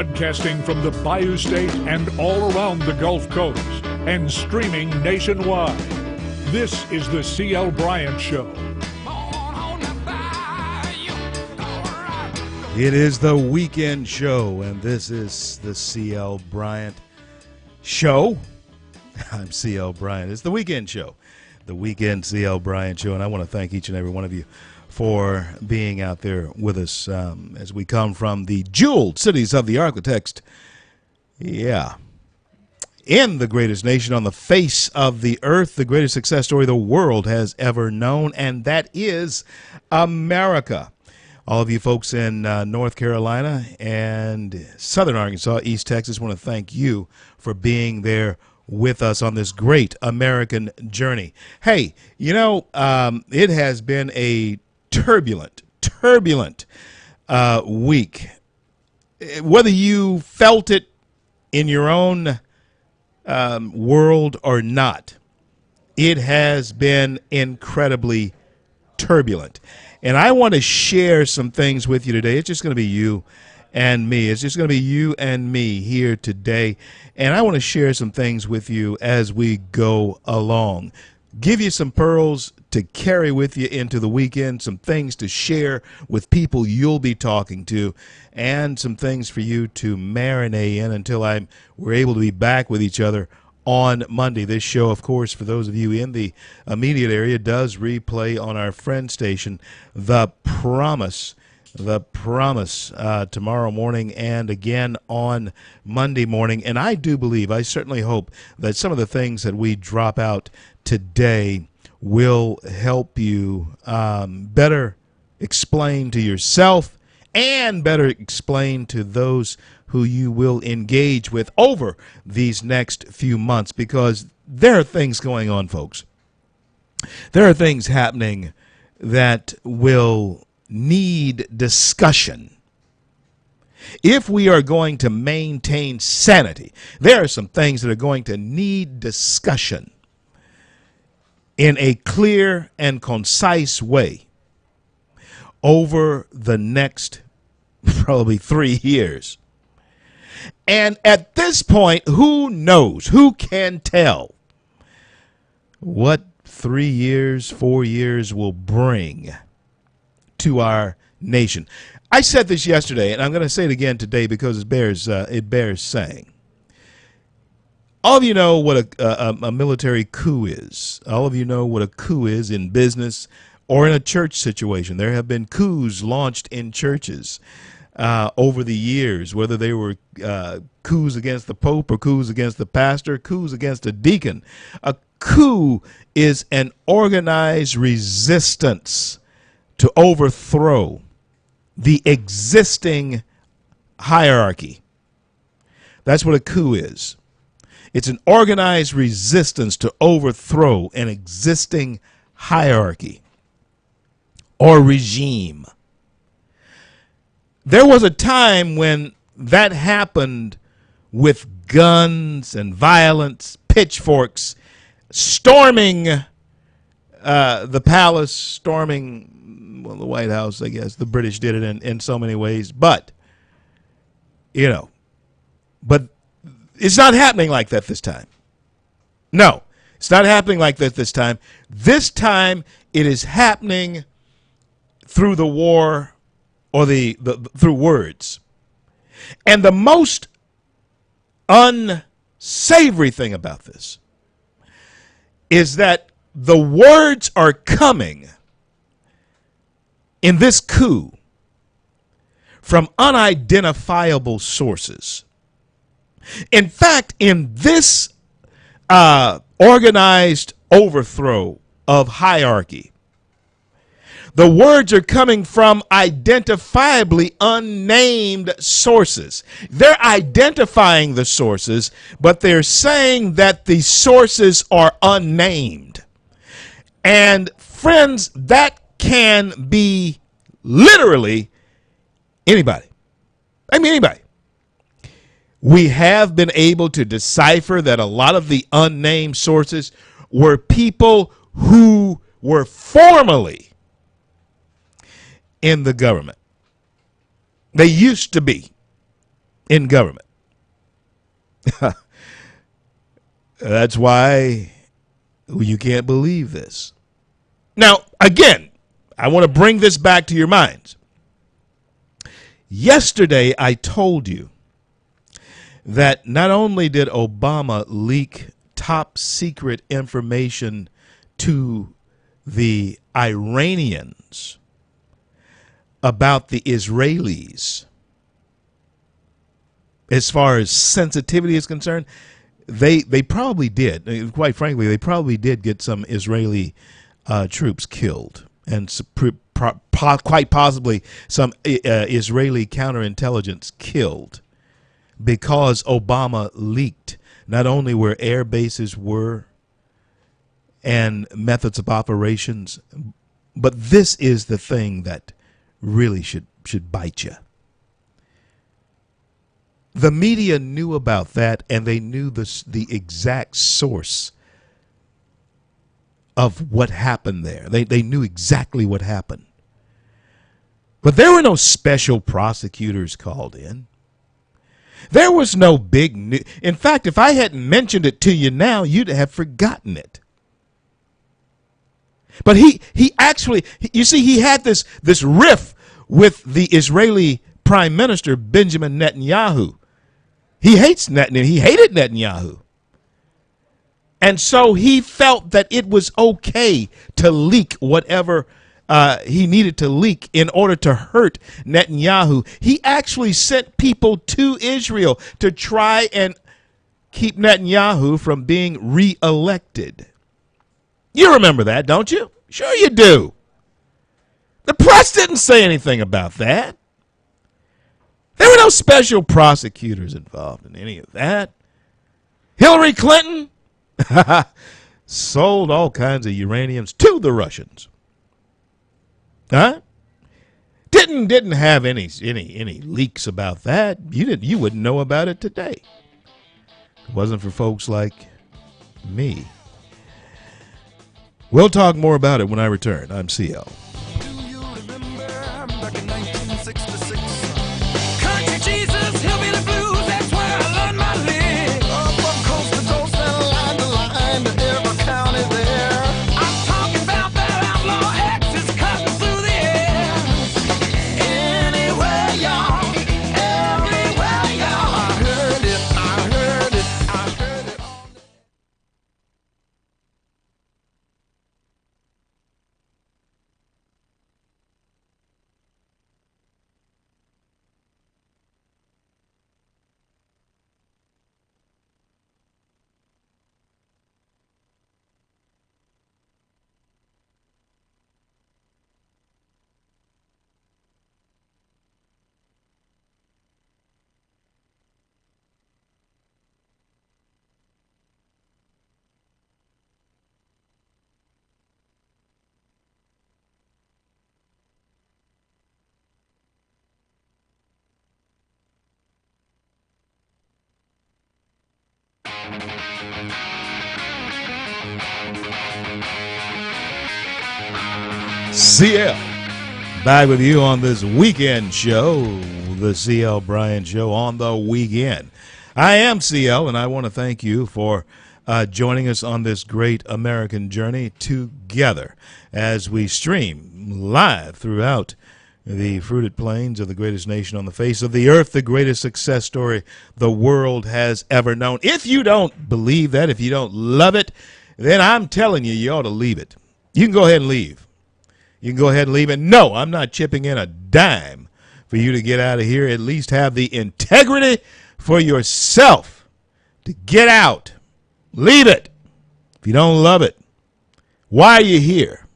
Broadcasting from the Bayou State and all around the Gulf Coast and streaming nationwide. This is the C.L. Bryant Show. It is the weekend show, and this is the C.L. Bryant Show. I'm C.L. Bryant. It's the weekend show, the weekend C.L. Bryant Show, and I want to thank each and every one of you for being out there with us as we come from the jeweled cities of the architects. Yeah. In the greatest nation on the face of the earth, the greatest success story the world has ever known, and that is America. All of you folks in North Carolina and Southern Arkansas, East Texas, want to thank you for being there with us on this great American journey. Hey, you know, it has been a turbulent week. Whether you felt it in your own world or not, it has been incredibly turbulent. And I want to share some things with you today. It's just going to be you and me. It's just going to be you and me here today. And I want to share some things with you as we go along. Give you some pearls to carry with you into the weekend, some things to share with people you'll be talking to, and some things for you to marinate in until we're able to be back with each other on Monday. This show, of course, for those of you in the immediate area, does replay on our friend station, The Promise, tomorrow morning and again on Monday morning. And I do believe, I certainly hope that some of the things that we drop out today will help you better explain to yourself and better explain to those who you will engage with over these next few months, because there are things going on, folks. There are things happening that will need discussion. If we are going to maintain sanity, there are some things that are going to need discussion in a clear and concise way over the next probably 3 years. And at this point, who knows, who can tell what 3 years, 4 years will bring to our nation. I said this yesterday, and I'm going to say it again today because it bears saying. All of you know what a military coup is. All of you know what a coup is in business or in a church situation. There have been coups launched in churches over the years, whether they were coups against the Pope or coups against the pastor, coups against a deacon. A coup is an organized resistance to overthrow the existing hierarchy. That's what a coup is. It's an organized resistance to overthrow an existing hierarchy or regime. There was a time when that happened with guns and violence, pitchforks, storming the palace, storming the White House, I guess. The British did it in so many ways. But it's not happening like that this time. No, it's not happening like that this time. This time it is happening through the war or through words. And the most unsavory thing about this is that the words are coming in this coup from unidentifiable sources. In fact, in this organized overthrow of hierarchy, the words are coming from identifiably unnamed sources. They're identifying the sources, but they're saying that the sources are unnamed. And friends, that can be literally anybody. I mean, anybody. We have been able to decipher that a lot of the unnamed sources were people who were formerly in the government. They used to be in government. That's why you can't believe this. Now, again, I want to bring this back to your minds. Yesterday, I told you that not only did Obama leak top secret information to the Iranians about the Israelis, as far as sensitivity is concerned, they probably did. Quite frankly, they probably did get some Israeli troops killed, and quite possibly some Israeli counterintelligence killed, because Obama leaked not only where air bases were and methods of operations, but this is the thing that really should bite you. The media knew about that, and they knew the exact source of what happened there. They knew exactly what happened. But there were no special prosecutors called in. There was no big news. In fact, if I hadn't mentioned it to you now, you'd have forgotten it. But he actually, you see, he had this riff with the Israeli Prime Minister Benjamin Netanyahu. He hated Netanyahu. And so he felt that it was okay to leak whatever he needed to leak in order to hurt Netanyahu. He actually sent people to Israel to try and keep Netanyahu from being reelected. You remember that, don't you? Sure you do. The press didn't say anything about that. There were no special prosecutors involved in any of that. Hillary Clinton sold all kinds of uraniums to the Russians. Huh? Didn't have any leaks about that. You wouldn't know about it today. It wasn't for folks like me. We'll talk more about it when I return. I'm CL. Do you remember back in 1966? Country Jesus, he'll be the blues. That's where I learned my lick. Up from coast to coast and line to line to every county there. I'm talking about that outlaw X is cutting through the air. Anywhere, y'all, everywhere, y'all. I heard it, I heard it, I heard it all day. CL, back with you on this weekend show, the CL Bryant Show on the weekend. I am CL, and I want to thank you for joining us on this great American journey together as we stream live throughout the fruited plains of the greatest nation on the face of the earth, the greatest success story the world has ever known. If you don't believe that, if you don't love it, then I'm telling you, you ought to leave it. You can go ahead and leave. You can go ahead and leave. And no, I'm not chipping in a dime for you to get out of here. At least have the integrity for yourself to get out. Leave it. If you don't love it, why are you here?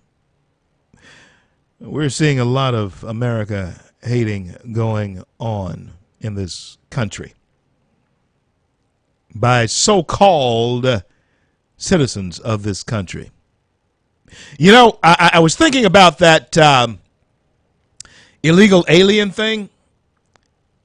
We're seeing a lot of America hating going on in this country by so-called citizens of this country. You know, I was thinking about that illegal alien thing,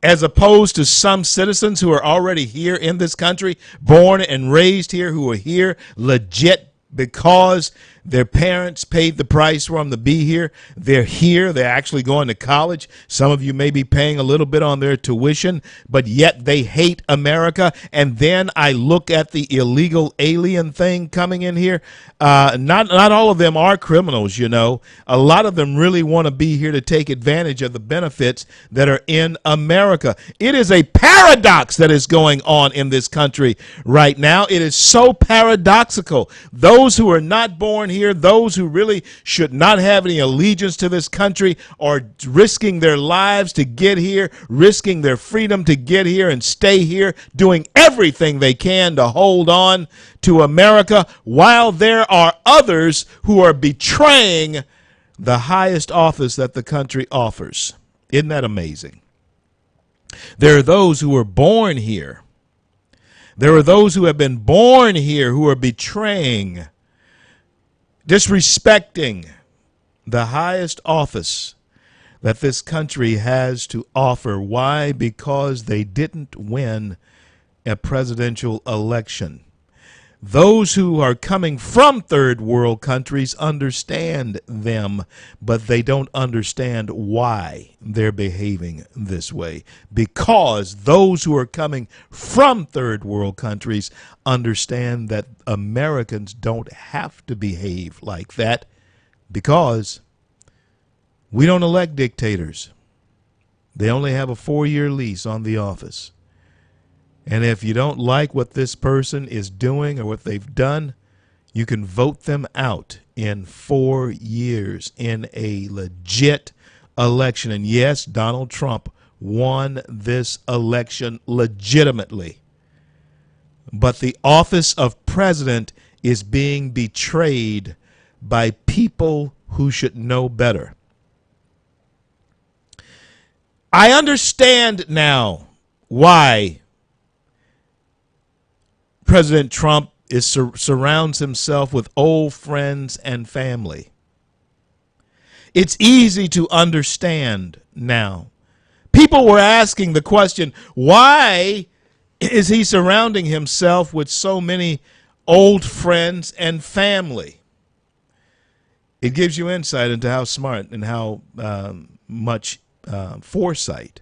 as opposed to some citizens who are already here in this country, born and raised here, who are here legit because Their parents paid the price for them to be here. They're here. They're actually going to college. Some of you may be paying a little bit on their tuition, but yet they hate America. And then I look at the illegal alien thing coming in here. Not all of them are criminals, you know. A lot of them really want to be here to take advantage of the benefits that are in America. It is a paradox that is going on in this country right now. It is so paradoxical. Those who are not born here, those who really should not have any allegiance to this country, are risking their lives to get here, risking their freedom to get here and stay here, doing everything they can to hold on to America, while there are others who are betraying the highest office that the country offers. Isn't that amazing? There are those who are born here. There are those who have been born here who are betraying, disrespecting the highest office that this country has to offer. Why? Because they didn't win a presidential election. Those who are coming from third world countries understand them, but they don't understand why they're behaving this way. Because those who are coming from third world countries understand that Americans don't have to behave like that, because we don't elect dictators. They only have a 4-year lease on the office. And if you don't like what this person is doing or what they've done, you can vote them out in 4 years in a legit election. And yes, Donald Trump won this election legitimately. But the office of president is being betrayed by people who should know better. I understand now why President Trump surrounds himself with old friends and family. It's easy to understand now. People were asking the question, why is he surrounding himself with so many old friends and family? It gives you insight into how smart and how much foresight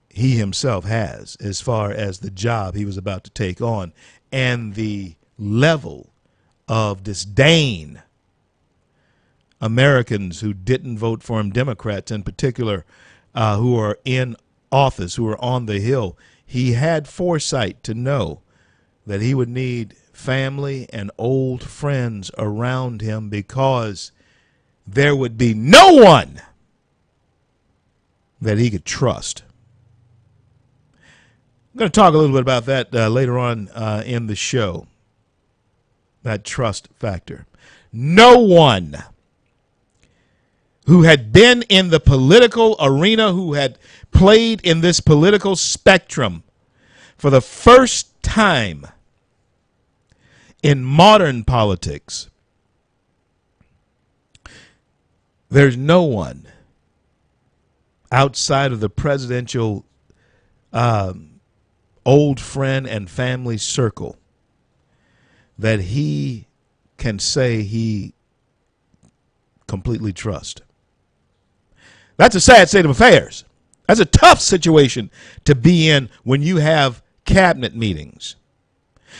he himself has as far as the job he was about to take on, and the level of disdain Americans who didn't vote for him, Democrats in particular, who are in office, who are on the Hill. He had foresight to know that he would need family and old friends around him, because there would be no one that he could trust. I'm going to talk a little bit about that later on in the show, that trust factor. No one who had been in the political arena, who had played in this political spectrum for the first time in modern politics, there's no one outside of the presidential old friend and family circle that he can say he completely trusts. That's a sad state of affairs. That's a tough situation to be in when you have cabinet meetings,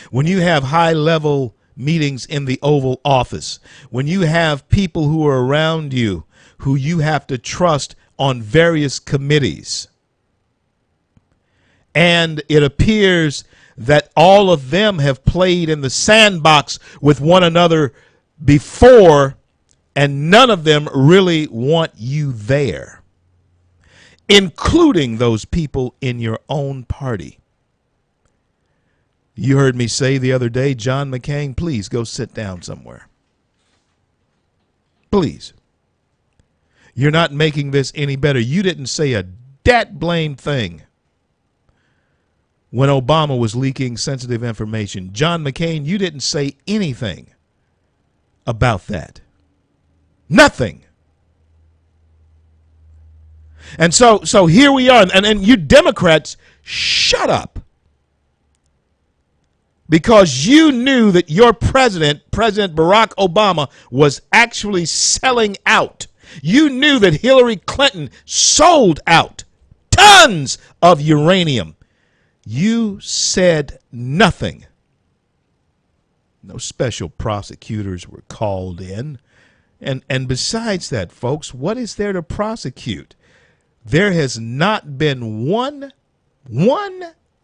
when you have high-level meetings in the Oval Office, when you have people who are around you who you have to trust on various committees. And it appears that all of them have played in the sandbox with one another before, and none of them really want you there, including those people in your own party. You heard me say the other day, John McCain, please go sit down somewhere. Please. You're not making this any better. You didn't say a dat blame thing when Obama was leaking sensitive information. John McCain, you didn't say anything about that. Nothing. And so here we are. And you Democrats, shut up. because you knew that your president, President Barack Obama, was actually selling out. You knew that Hillary Clinton sold out tons of uranium. You said nothing. No special prosecutors were called in. And besides that, folks, what is there to prosecute? There has not been one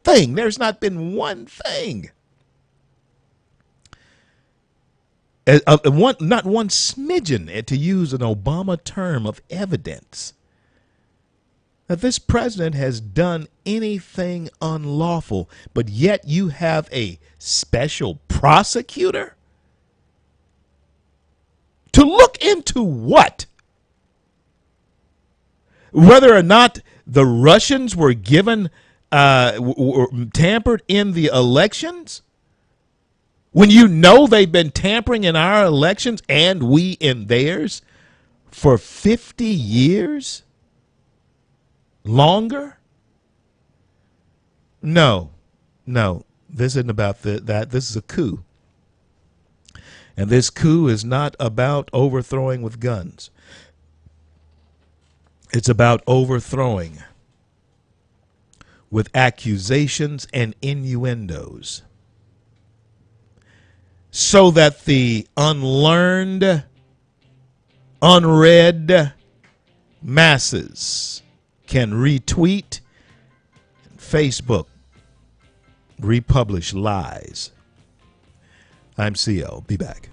thing. There's not been one thing. Not one smidgen, to use an Obama term, of evidence that this president has done anything unlawful, but yet you have a special prosecutor to look into what? Whether or not the Russians were given, were tampered in the elections? When you know they've been tampering in our elections and we in theirs for 50 years? Longer? No, this isn't about that. This is a coup. And this coup is not about overthrowing with guns. It's about overthrowing with accusations and innuendos, so that the unlearned, unread masses can retweet and Facebook republish lies. I'm CL. Be back.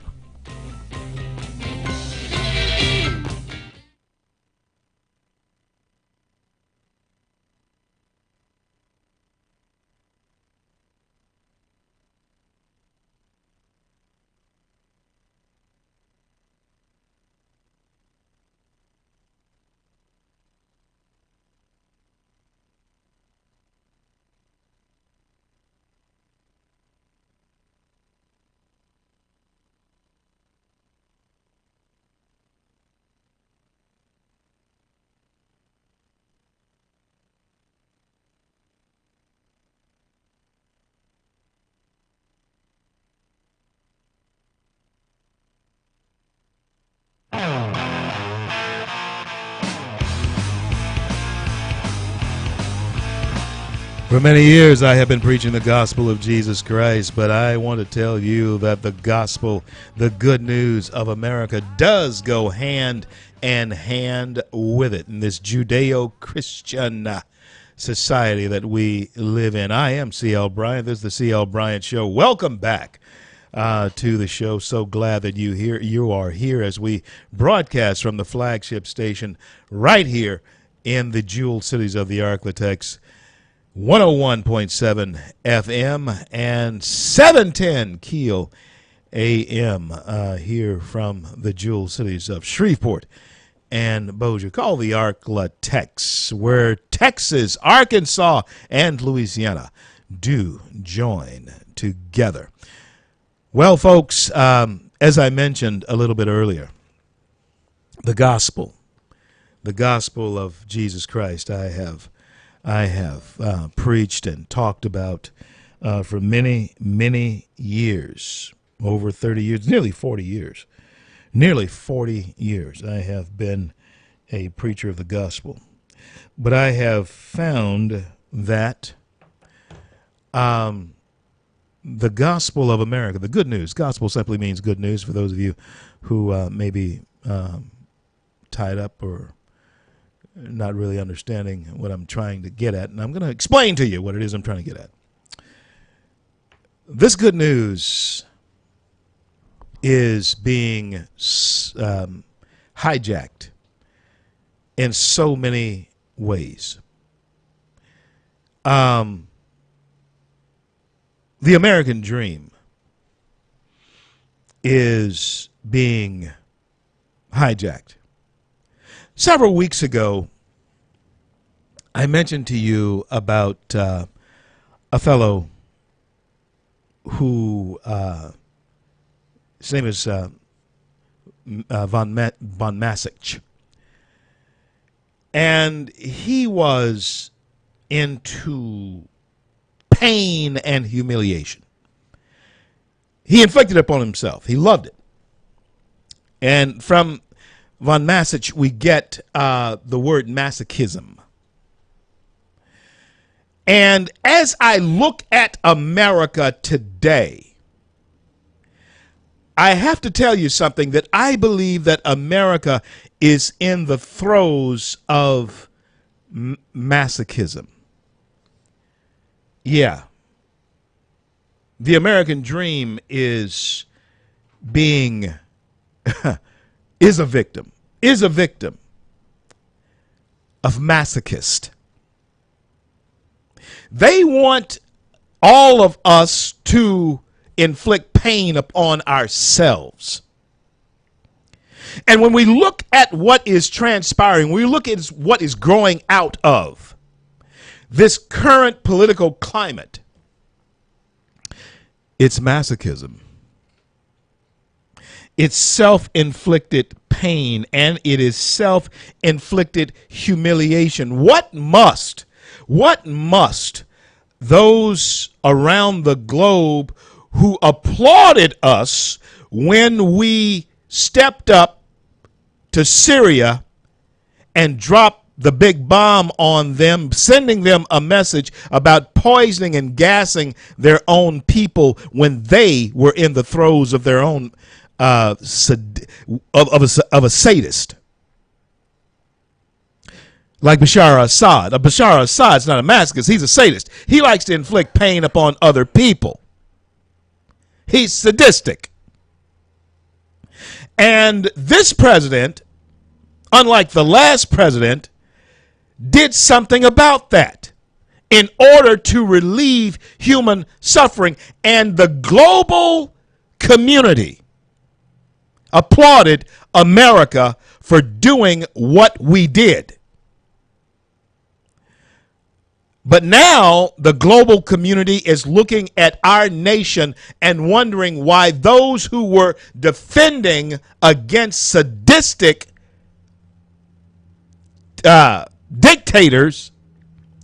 For many years, I have been preaching the gospel of Jesus Christ, but I want to tell you that the gospel, the good news of America, does go hand in hand with it in this Judeo-Christian society that we live in. I am C.L. Bryant. This is the C.L. Bryant Show. Welcome back to the show. So glad that you are here as we broadcast from the flagship station right here in the jeweled cities of the Arklatex. 101.7 FM and 710 Keel AM here from the jewel cities of Shreveport and Bossier. Call the Arklatex, where Texas, Arkansas, and Louisiana do join together. Well, folks, as I mentioned a little bit earlier, the gospel of Jesus Christ, I have preached and talked about for many, many years, over 30 years, nearly 40 years. Nearly 40 years I have been a preacher of the gospel. But I have found that the gospel of America, the good news, gospel simply means good news for those of you who may be tied up or not really understanding what I'm trying to get at. And I'm going to explain to you what it is I'm trying to get at. This good news is being hijacked in so many ways. The American dream is being hijacked. Several weeks ago, I mentioned to you about a fellow who his name is von Masich, and he was into pain and humiliation. He inflicted it upon himself. He loved it. And from von Massach, we get the word masochism. And as I look at America today, I have to tell you something, that I believe that America is in the throes of masochism. Yeah. The American dream is being, is a victim of masochist. They want all of us to inflict pain upon ourselves. And when we look at what is transpiring, we look at what is growing out of this current political climate, it's masochism. It's self-inflicted pain, and it is self-inflicted humiliation. What must those around the globe who applauded us when we stepped up to Syria and dropped the big bomb on them, sending them a message about poisoning and gassing their own people when they were in the throes of their own of a sadist like Bashar Assad. Bashar Assad's not a masochist. He's a sadist. He likes to inflict pain upon other people. He's sadistic. And this president, unlike the last president, did something about that in order to relieve human suffering. And the global community applauded America for doing what we did. But now the global community is looking at our nation and wondering why those who were defending against sadistic dictators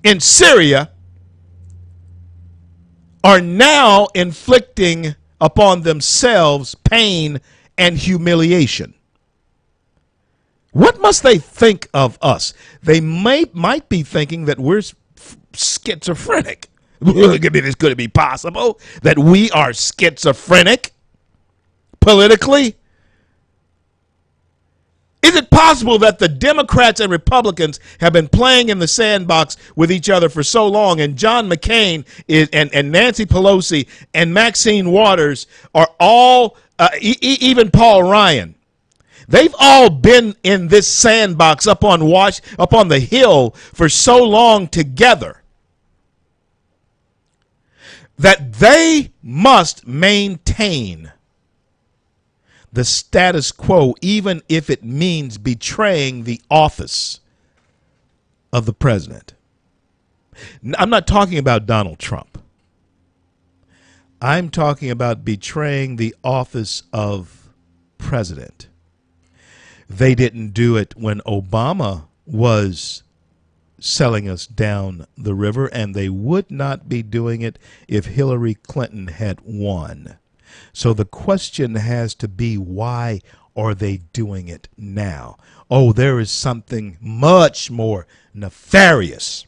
in Syria are now inflicting upon themselves pain and humiliation. What must they think of us? They might be thinking that we're schizophrenic. Could it be possible that we are schizophrenic politically? Is it possible that the Democrats and Republicans have been playing in the sandbox with each other for so long, and John McCain and Nancy Pelosi and Maxine Waters are all, even Paul Ryan, they've all been in this sandbox up on the Hill for so long together that they must maintain the status quo, even if it means betraying the office of the president. I'm not talking about Donald Trump. I'm talking about betraying the office of president. They didn't do it when Obama was selling us down the river, and they would not be doing it if Hillary Clinton had won. So the question has to be, why are they doing it now? Oh, there is something much more nefarious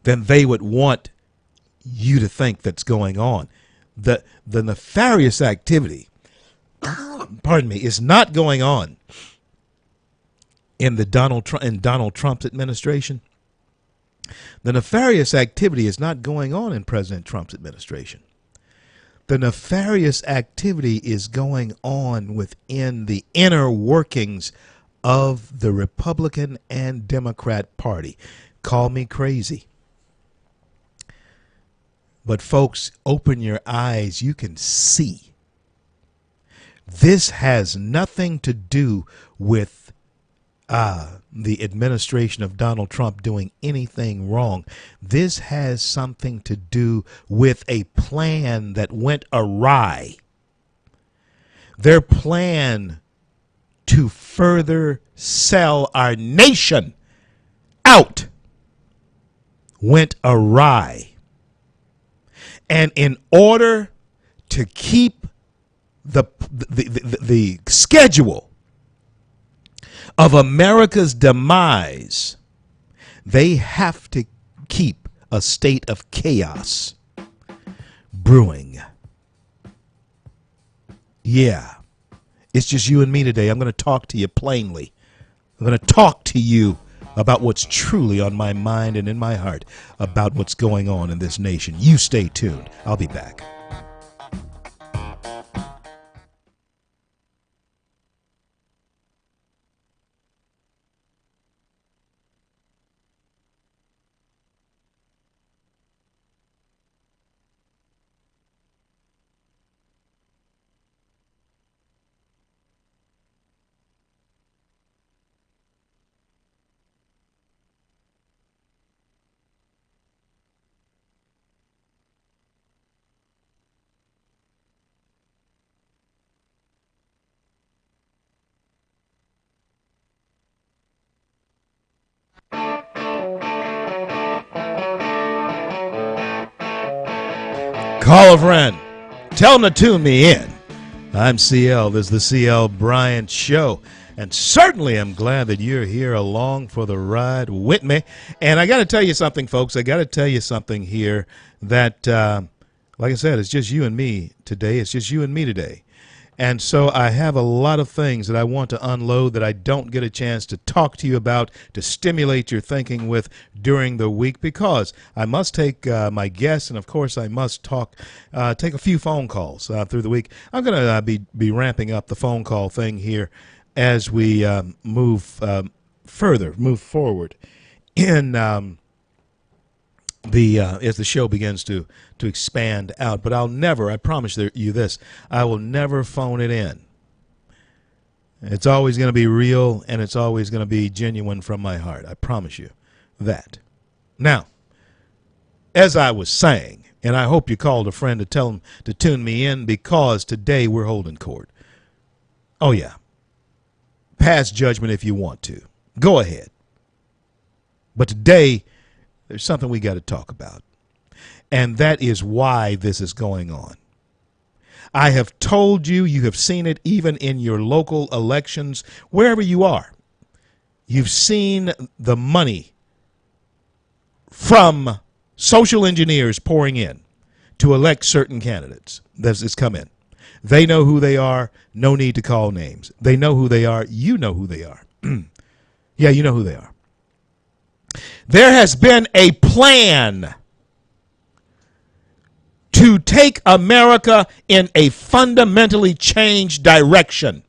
than they would want you to think that's going on. The nefarious activity, pardon me, is not going on in Donald Trump's administration. The nefarious activity is not going on in President Trump's administration. The nefarious activity is going on within the inner workings of the Republican and Democrat Party. Call me crazy. But folks, open your eyes. You can see. This has nothing to do with the administration of Donald Trump doing anything wrong. This has something to do with a plan that went awry. Their plan to further sell our nation out went awry. And in order to keep the schedule of America's demise, they have to keep a state of chaos brewing. Yeah, it's just you and me today. I'm going to talk to you plainly. I'm going to talk to you about what's truly on my mind and in my heart about what's going on in this nation. You stay tuned. I'll be back. Call a friend. Tell them to tune me in. I'm CL. This is the CL Bryant Show. And certainly I'm glad that you're here along for the ride with me. And I got to tell you something, folks. I got to tell you something here that, like I said, it's just you and me today. It's just you and me today. And so I have a lot of things that I want to unload that I don't get a chance to talk to you about, to stimulate your thinking with during the week, because I must take my guests, and of course I must take a few phone calls through the week. I'm going to be ramping up the phone call thing here as we move forward in as the show begins to expand out. But I'll never, I promise you this, I will never phone it in. It's always going to be real, and it's always going to be genuine from my heart. I promise you that. Now, as I was saying, and I hope you called a friend to tell him to tune me in, because today we're holding court. Oh, yeah. Pass judgment if you want to. Go ahead. But today, there's something we got to talk about. And that is why this is going on. I have told you, you have seen it even in your local elections, wherever you are. You've seen the money from social engineers pouring in to elect certain candidates that's come in. They know who they are. No need to call names. They know who they are. You know who they are. Yeah, you know who they are. There has been a plan to take America in a fundamentally changed direction.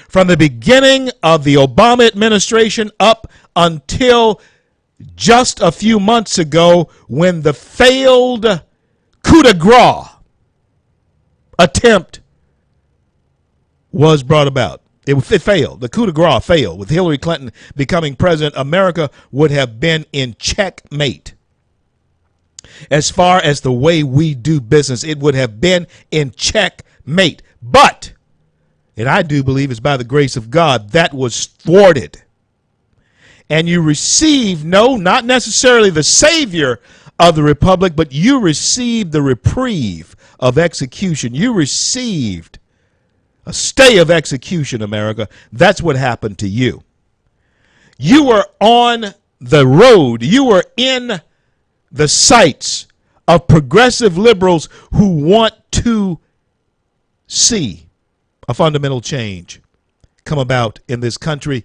From the beginning of the Obama administration up until just a few months ago, when the failed coup de grace attempt was brought about. It failed. The coup de grace failed. With Hillary Clinton becoming president, America would have been in checkmate. As far as the way we do business, it would have been in checkmate. But, and I do believe it's by the grace of God, that was thwarted. And you received, no, not necessarily the savior of the republic, but you received the reprieve of execution. You received a stay of execution, America. That's what happened to you. You were on the road. You were in the sights of progressive liberals who want to see a fundamental change come about in this country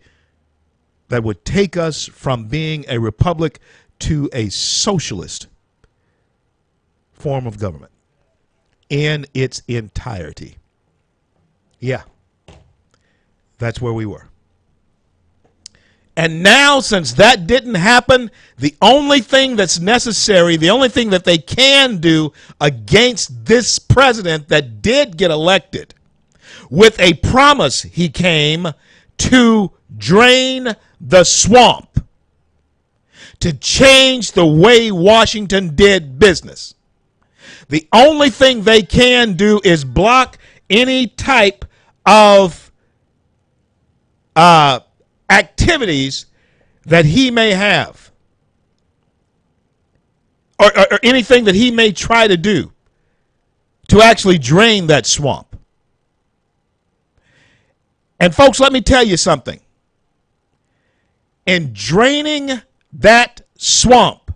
that would take us from being a republic to a socialist form of government in its entirety. Yeah, that's where we were. And now, since that didn't happen, the only thing that's necessary, the only thing that they can do against this president that did get elected, with a promise he came to drain the swamp, to change the way Washington did business. The only thing they can do is block any type of activities that he may have, or anything that he may try to do to actually drain that swamp. And folks, let me tell you something. In draining that swamp,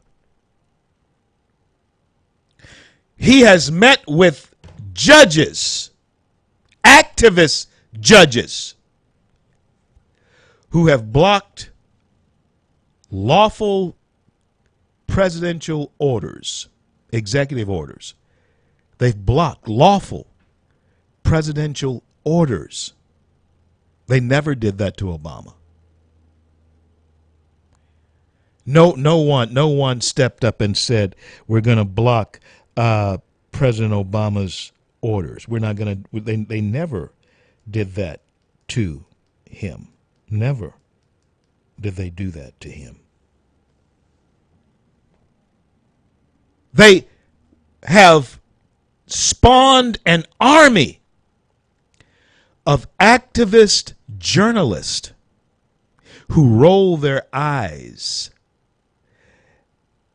he has met with judges, activist judges, who have blocked lawful presidential orders, executive orders. They've blocked lawful presidential orders. They never did that to Obama. No one stepped up and said, we're going to block President Obama's orders. We're not going to. They never did that to him. Never did they do that to him. They have spawned an army of activist journalists who roll their eyes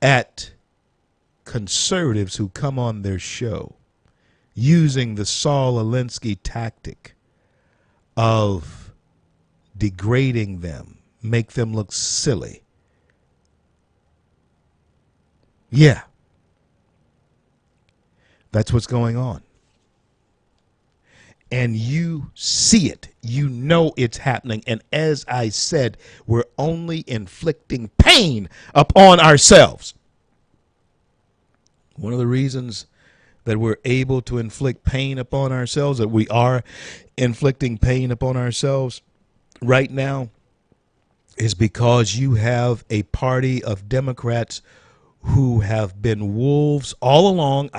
at conservatives who come on their show using the Saul Alinsky tactic of degrading them, make them look silly. Yeah. That's what's going on. And you see it. You know it's happening. And as I said, we're only inflicting pain upon ourselves. One of the reasons that we're able to inflict pain upon ourselves, that we are inflicting pain upon ourselves right now, is because you have a party of Democrats who have been wolves all along.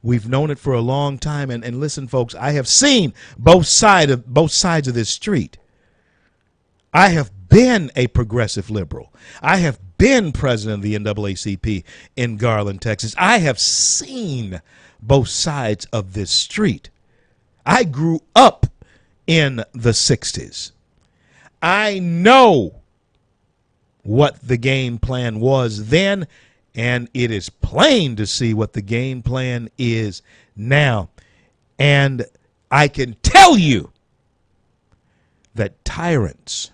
We've known it for a long time. And listen, folks, I have seen both sides of this street. I have been a progressive liberal. I have been president of the NAACP in Garland, Texas. I have seen both sides of this street. I grew up in the 60s. I know what the game plan was then, and it is plain to see what the game plan is now. And I can tell you that tyrants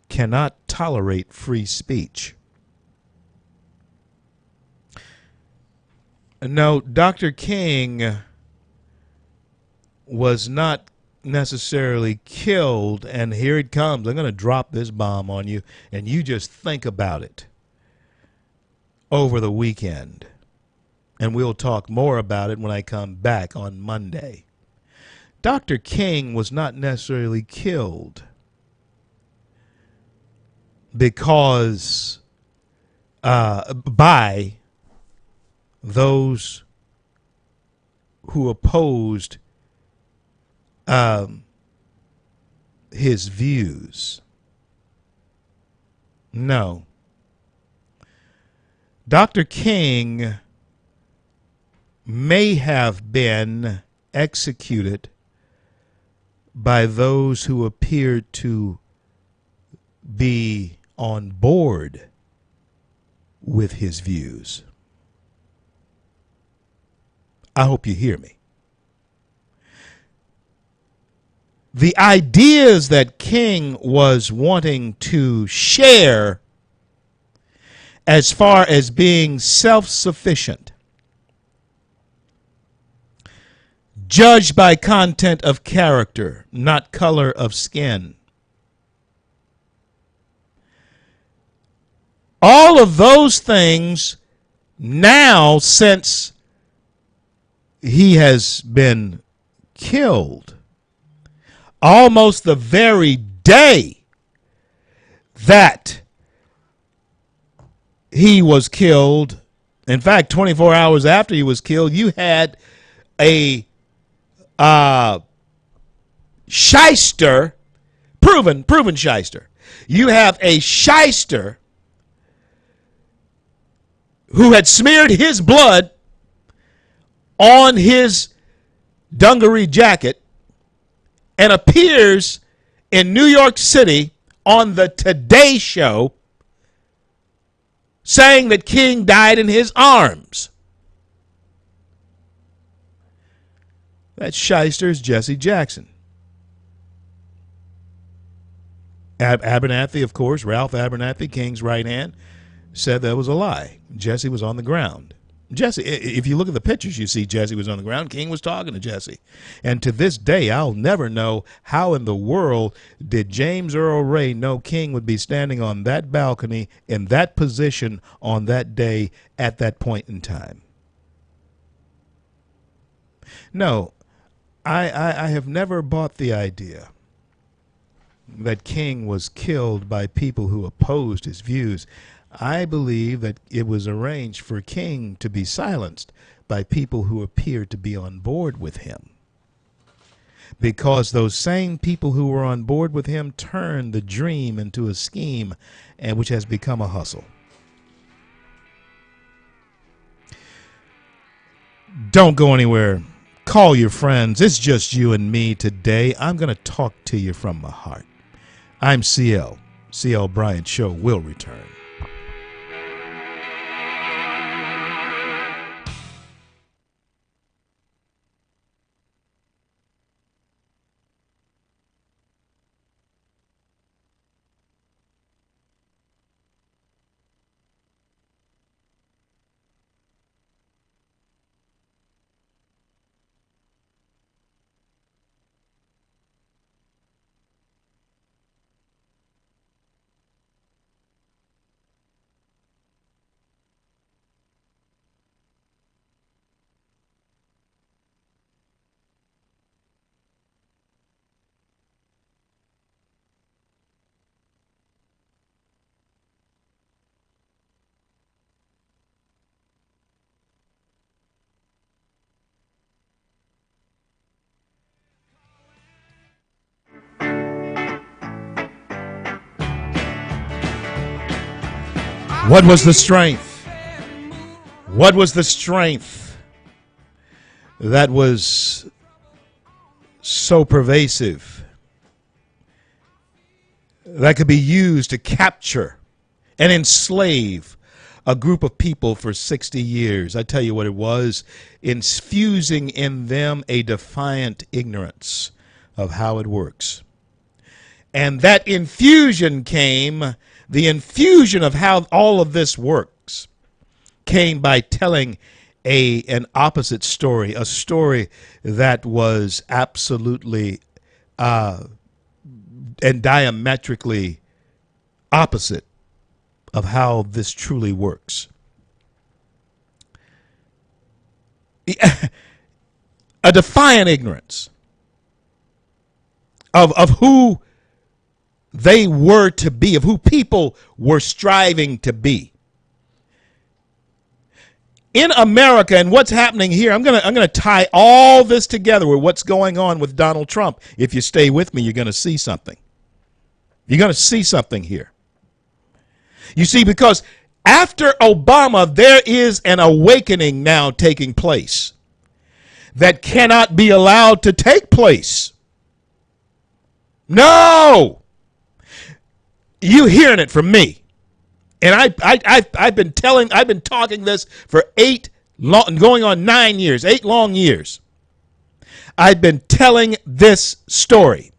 cannot tolerate free speech. No, Dr. King was not necessarily killed, and here it comes. I'm going to drop this bomb on you, and you just think about it over the weekend. And we'll talk more about it when I come back on Monday. Dr. King was not necessarily killed because by those who opposed his views. No. Dr. King may have been executed by those who appeared to be on board with his views. I hope you hear me. The ideas that King was wanting to share as far as being self-sufficient, judged by content of character, not color of skin. All of those things now, since he has been killed, almost the very day that he was killed, in fact, 24 hours after he was killed, you had a shyster, proven shyster. You have a shyster who had smeared his blood on his dungaree jacket and appears in New York City on the Today Show saying that King died in his arms. That shyster is Jesse Jackson. Abernathy, of course, Ralph Abernathy, King's right hand, said that was a lie. Jesse was on the ground. Jesse, if you look at the pictures, you see Jesse was on the ground. King was talking to Jesse. And to this day, I'll never know how in the world did James Earl Ray know King would be standing on that balcony in that position on that day at that point in time. No, I have never bought the idea that King was killed by people who opposed his views. I believe that it was arranged for King to be silenced by people who appeared to be on board with him. Because those same people who were on board with him turned the dream into a scheme, and which has become a hustle. Don't go anywhere. Call your friends. It's just you and me today. I'm going to talk to you from my heart. I'm CL. CL Bryant Show will return. What was the strength? What was the strength that was so pervasive that could be used to capture and enslave a group of people for 60 years? I tell you what it was: infusing in them a defiant ignorance of how it works. And that infusion came, the infusion of how all of this works, came by telling an opposite story, a story that was absolutely and diametrically opposite of how this truly works. A defiant ignorance of who they were to be, of who people were striving to be. In America and what's happening here, I'm gonna tie all this together with what's going on with Donald Trump. If you stay with me, you're going to see something. You're going to see something here. You see, because after Obama, there is an awakening now taking place that cannot be allowed to take place. No! You hearing it from me. And I've been talking this for 8 long years. I've been telling this story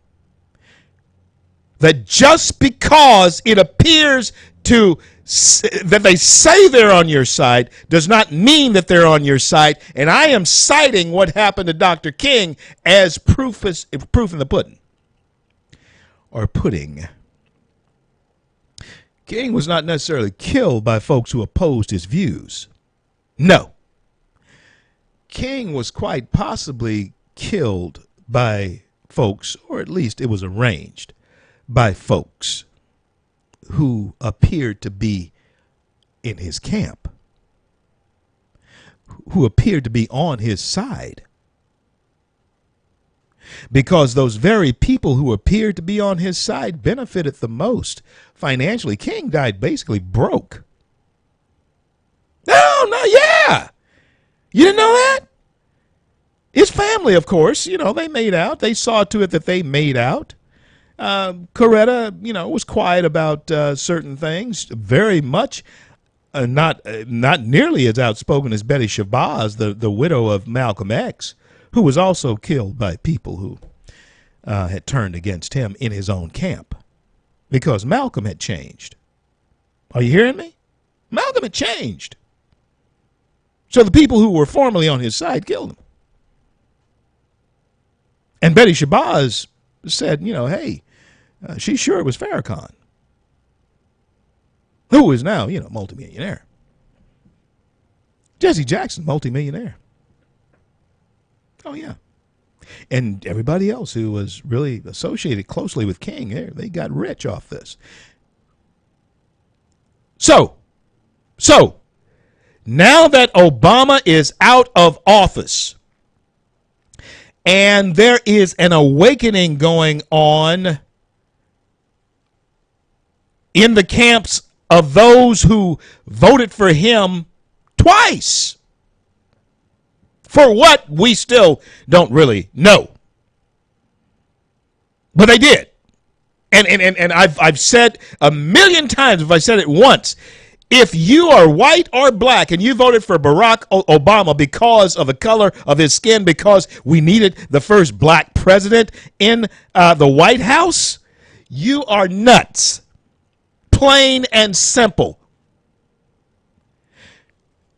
that just because it appears that they say they're on your side does not mean that they're on your side. And I am citing what happened to Dr. King as proof in the pudding, or pudding. King was not necessarily killed by folks who opposed his views. No. King was quite possibly killed by folks, or at least it was arranged by folks who appeared to be in his camp, who appeared to be on his side. Because those very people who appeared to be on his side benefited the most financially. King died basically broke. No, yeah. You didn't know that? His family, of course, they made out. They saw to it that they made out. Coretta, was quiet about certain things, very much. Not nearly as outspoken as Betty Shabazz, the widow of Malcolm X, who was also killed by people who had turned against him in his own camp because Malcolm had changed. Are you hearing me? Malcolm had changed. So the people who were formerly on his side killed him. And Betty Shabazz said, hey, she's sure it was Farrakhan, who is now, multimillionaire. Jesse Jackson, multimillionaire. Oh, yeah. And everybody else who was really associated closely with King, they got rich off this. So, now that Obama is out of office and there is an awakening going on in the camps of those who voted for him twice, for what we still don't really know. But they did. And I've said a million times, if I said it once, if you are white or black and you voted for Barack Obama because of the color of his skin, because we needed the first black president in the White House, you are nuts. Plain and simple.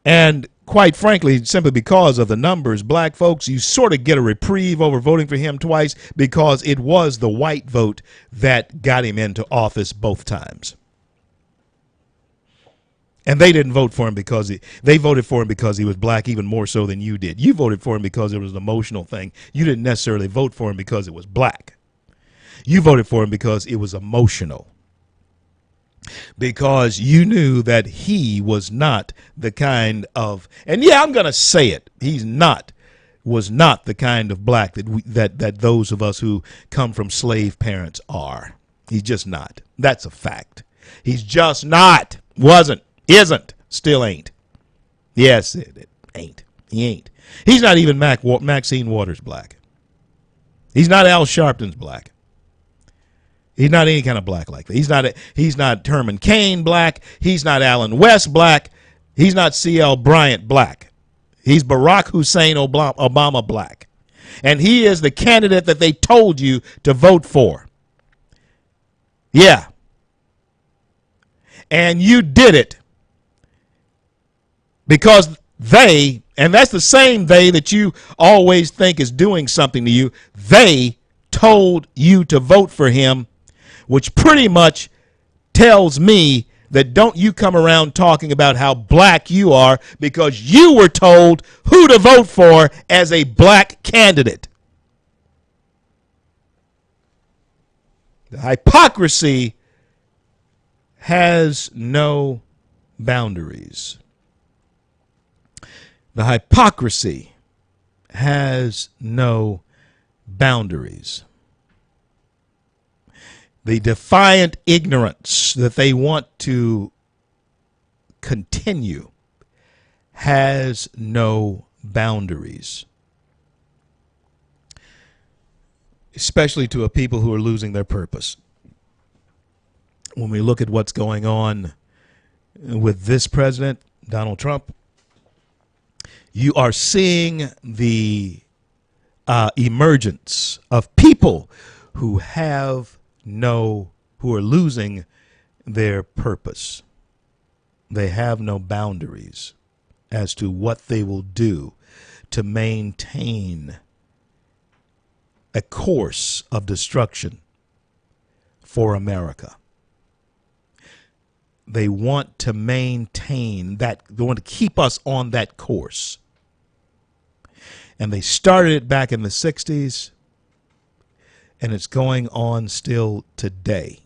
And quite frankly, simply because of the numbers, black folks, you sort of get a reprieve over voting for him twice because it was the white vote that got him into office both times. And they didn't vote for him because they voted for him because he was black, even more so than you did. You voted for him because it was an emotional thing. You didn't necessarily vote for him because it was black. You voted for him because it was emotional. Because you knew that he was not the kind of, and yeah, I'm going to say it, was not the kind of black that those of us who come from slave parents are. He's just not. That's a fact. He's just not. Wasn't. Isn't. Still ain't. Yes, it ain't. He ain't. He's not even Maxine Waters black. He's not Al Sharpton's black. He's not any kind of black like that. He's not Herman Cain black. He's not Alan West black. He's not C.L. Bryant black. He's Barack Hussein Obama black. And he is the candidate that they told you to vote for. Yeah. And you did it because they, and that's the same they that you always think is doing something to you, they told you to vote for him, which pretty much tells me that don't you come around talking about how black you are because you were told who to vote for as a black candidate. The hypocrisy has no boundaries. The hypocrisy has no boundaries. The defiant ignorance that they want to continue has no boundaries. Especially to a people who are losing their purpose. When we look at what's going on with this president, Donald Trump, you are seeing the emergence of people who are losing their purpose. They have no boundaries as to what they will do to maintain a course of destruction for America. They want to maintain that, they want to keep us on that course. And they started it back in the 60s, and it's going on still today.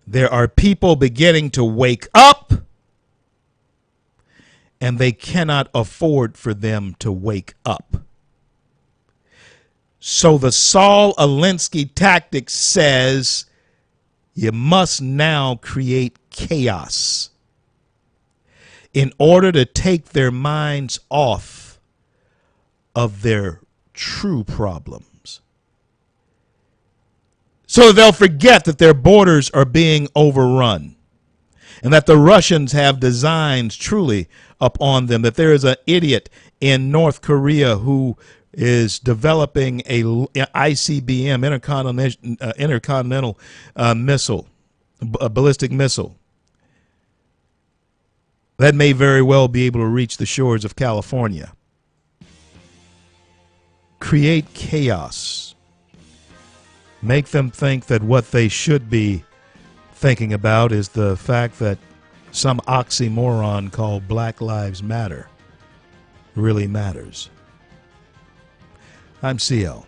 There are people beginning to wake up, and they cannot afford for them to wake up. So the Saul Alinsky tactic says you must now create chaos in order to take their minds off of their true problems. So they'll forget that their borders are being overrun. and that the Russians have designs truly upon them, that there is an idiot in North Korea who is developing a ICBM, intercontinental missile, a ballistic missile, that may very well be able to reach the shores of California. Create chaos. Make them think that what they should be thinking about is the fact that some oxymoron called Black Lives Matter really matters. I'm CL.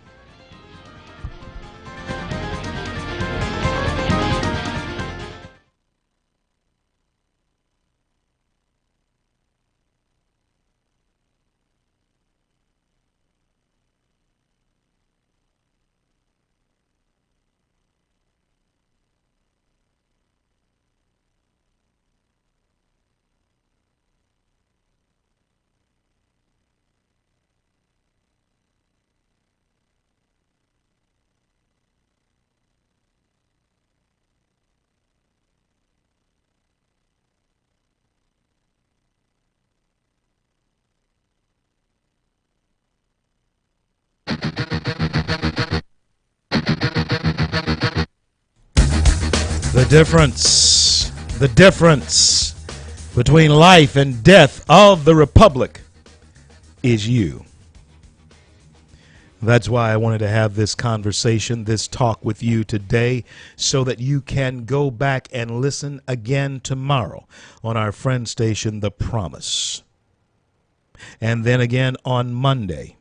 The difference between life and death of the Republic is you. That's why I wanted to have this conversation, this talk with you today, so that you can go back and listen again tomorrow on our friend station, The Promise. And then again on Monday,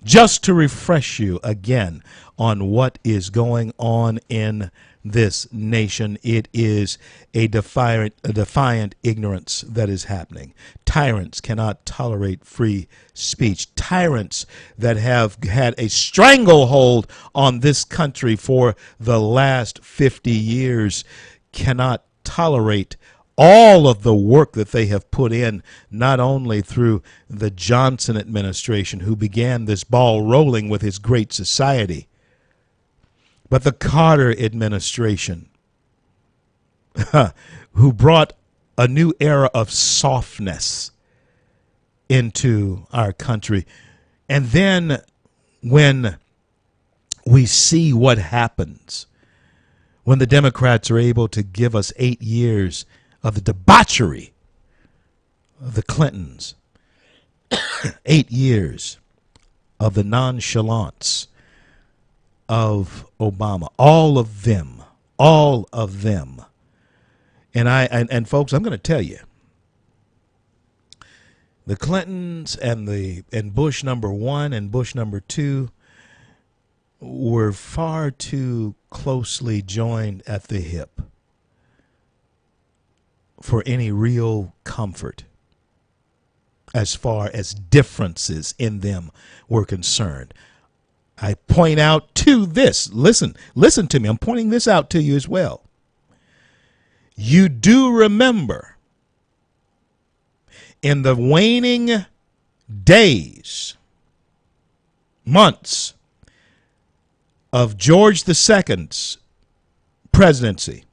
just to refresh you again on what is going on in this nation. It is a defiant ignorance that is happening. Tyrants cannot tolerate free speech. Tyrants that have had a stranglehold on this country for the last 50 years cannot tolerate all of the work that they have put in, not only through the Johnson administration, who began this ball rolling with his Great Society, but the Carter administration, who brought a new era of softness into our country. And then when we see what happens, when the Democrats are able to give us 8 years of the debauchery of the Clintons, 8 years of the nonchalance of Obama, all of them. And folks, I'm going to tell you, the Clintons and Bush number 1 and Bush number 2 were far too closely joined at the hip for any real comfort as far as differences in them were concerned. I point out to this, listen to me, I'm pointing this out to you as well. You do remember in the waning days, months of George II's presidency,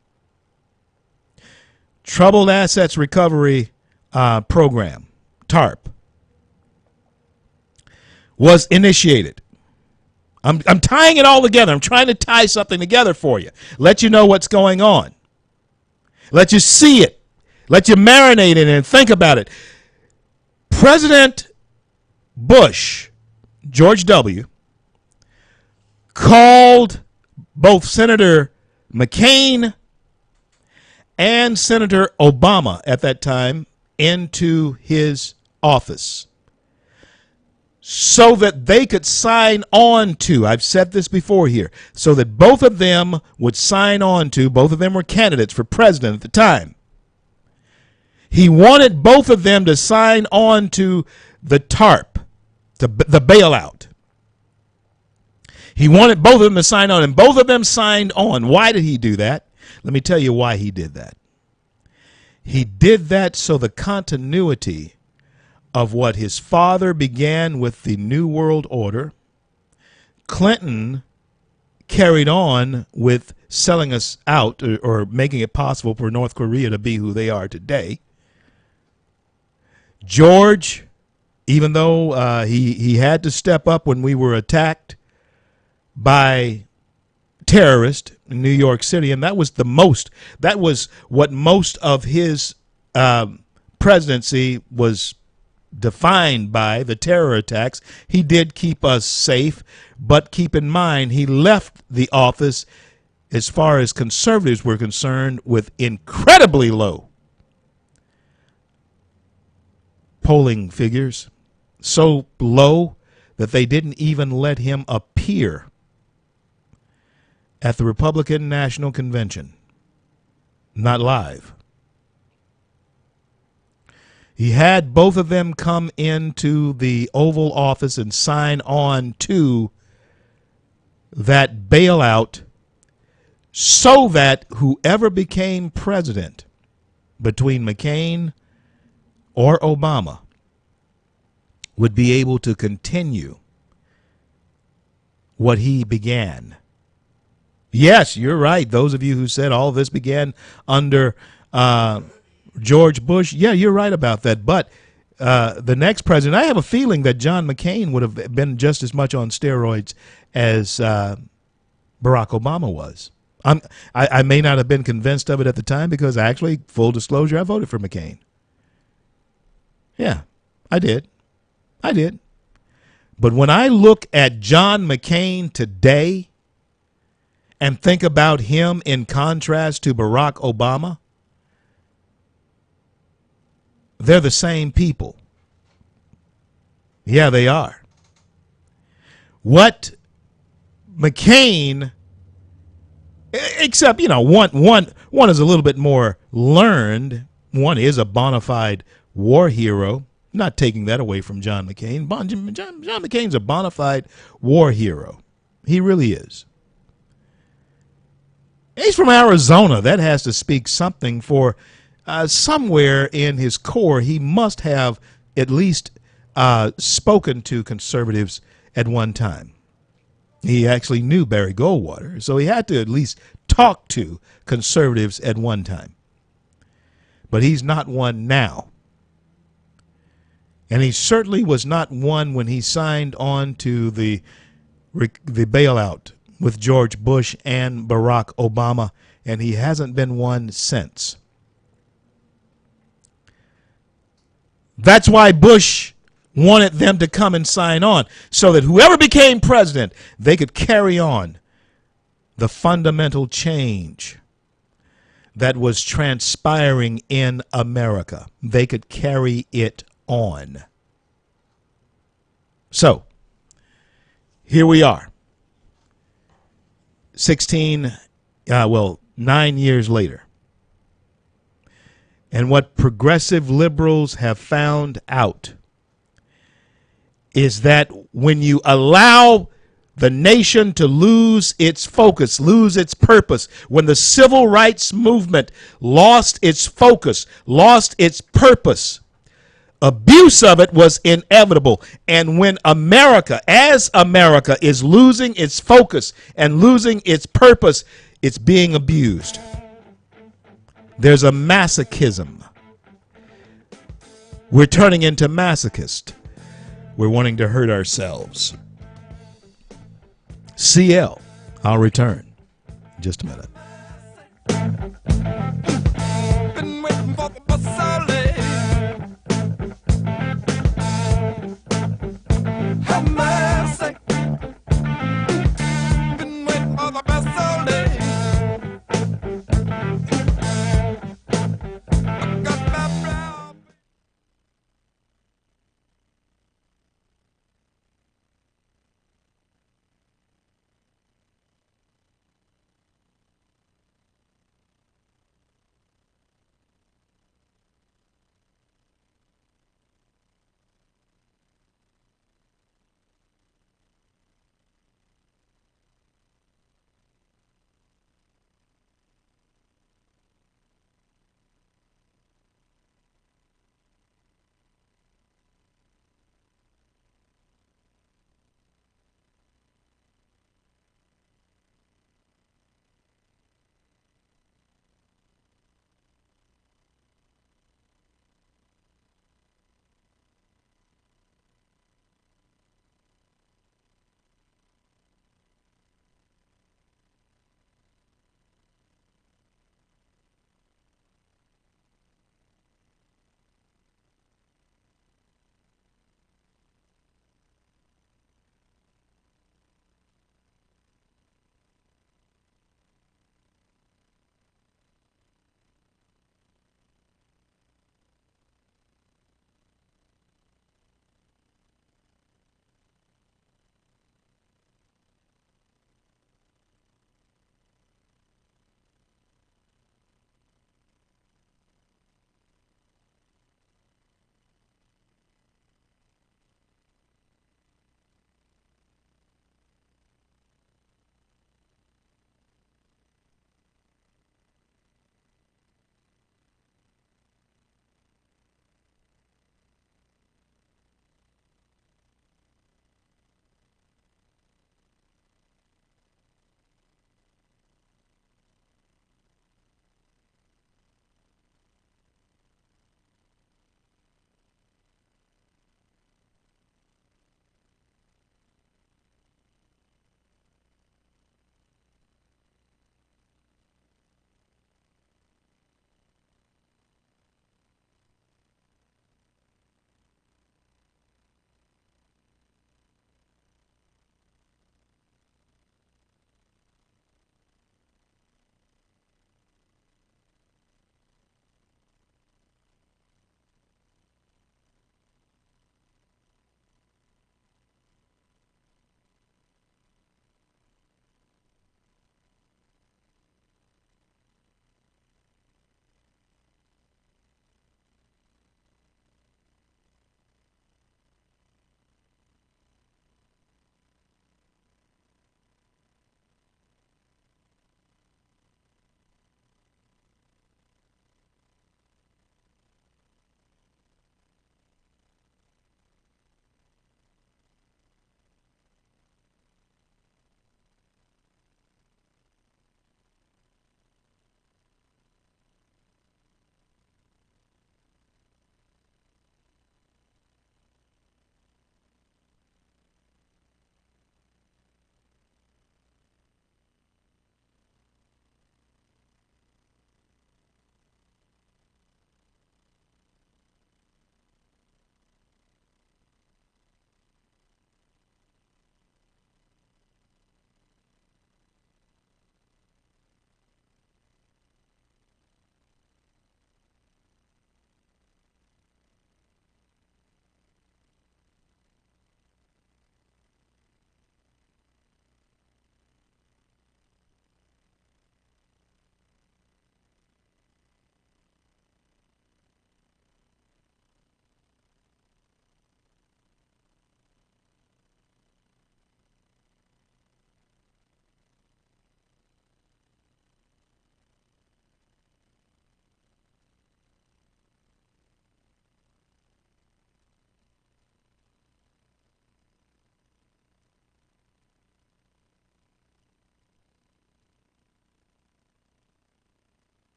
Troubled Assets Recovery Program, TARP, was initiated. I'm tying it all together. I'm trying to tie something together for you. Let you know what's going on. Let you see it. Let you marinate in it and think about it. President Bush, George W., called both Senator McCain and Senator Obama at that time into his office so that they could sign on to, I've said this before here, so that both of them would sign on to, both of them were candidates for president at the time. He wanted both of them to sign on to the TARP, the bailout. He wanted both of them to sign on, and both of them signed on. Why did he do that? Let me tell you why he did that. He did that so the continuity of what his father began with the New World Order, Clinton carried on with selling us out or making it possible for North Korea to be who they are today. George, even though he had to step up when we were attacked by terrorists in New York City, and that was what most of his presidency was defined by, the terror attacks. He did keep us safe, but keep in mind, he left the office, as far as conservatives were concerned, with incredibly low polling figures, so low that they didn't even let him appear at the Republican National Convention, not live. He had both of them come into the Oval Office and sign on to that bailout so that whoever became president between McCain or Obama would be able to continue what he began. Yes, you're right. Those of you who said all of this began under George Bush, yeah, you're right about that. But the next president, I have a feeling that John McCain would have been just as much on steroids as Barack Obama was. I may not have been convinced of it at the time because actually, full disclosure, I voted for McCain. Yeah, I did. But when I look at John McCain today and think about him in contrast to Barack Obama, they're the same people. Yeah, they are. What McCain, except, one is a little bit more learned. One is a bona fide war hero. Not taking that away from John McCain. John McCain's a bona fide war hero. He really is. He's from Arizona. That has to speak something for somewhere in his core. He must have at least spoken to conservatives at one time. He actually knew Barry Goldwater, so he had to at least talk to conservatives at one time. But he's not one now. And he certainly was not one when he signed on to the bailout with George Bush and Barack Obama, and he hasn't been one since. That's why Bush wanted them to come and sign on, so that whoever became president, they could carry on the fundamental change that was transpiring in America. They could carry it on. So, here we are. 9 years later. And what progressive liberals have found out is that when you allow the nation to lose its focus, lose its purpose, when the civil rights movement lost its focus, lost its purpose, abuse of it was inevitable. And when America, as America, is losing its focus and losing its purpose, it's being abused. There's a masochism. We're turning into masochists. We're wanting to hurt ourselves. CL, I'll return in just a minute. Been waiting for the bus all day. Have mercy. Been waiting for the bus all day. I got my brow.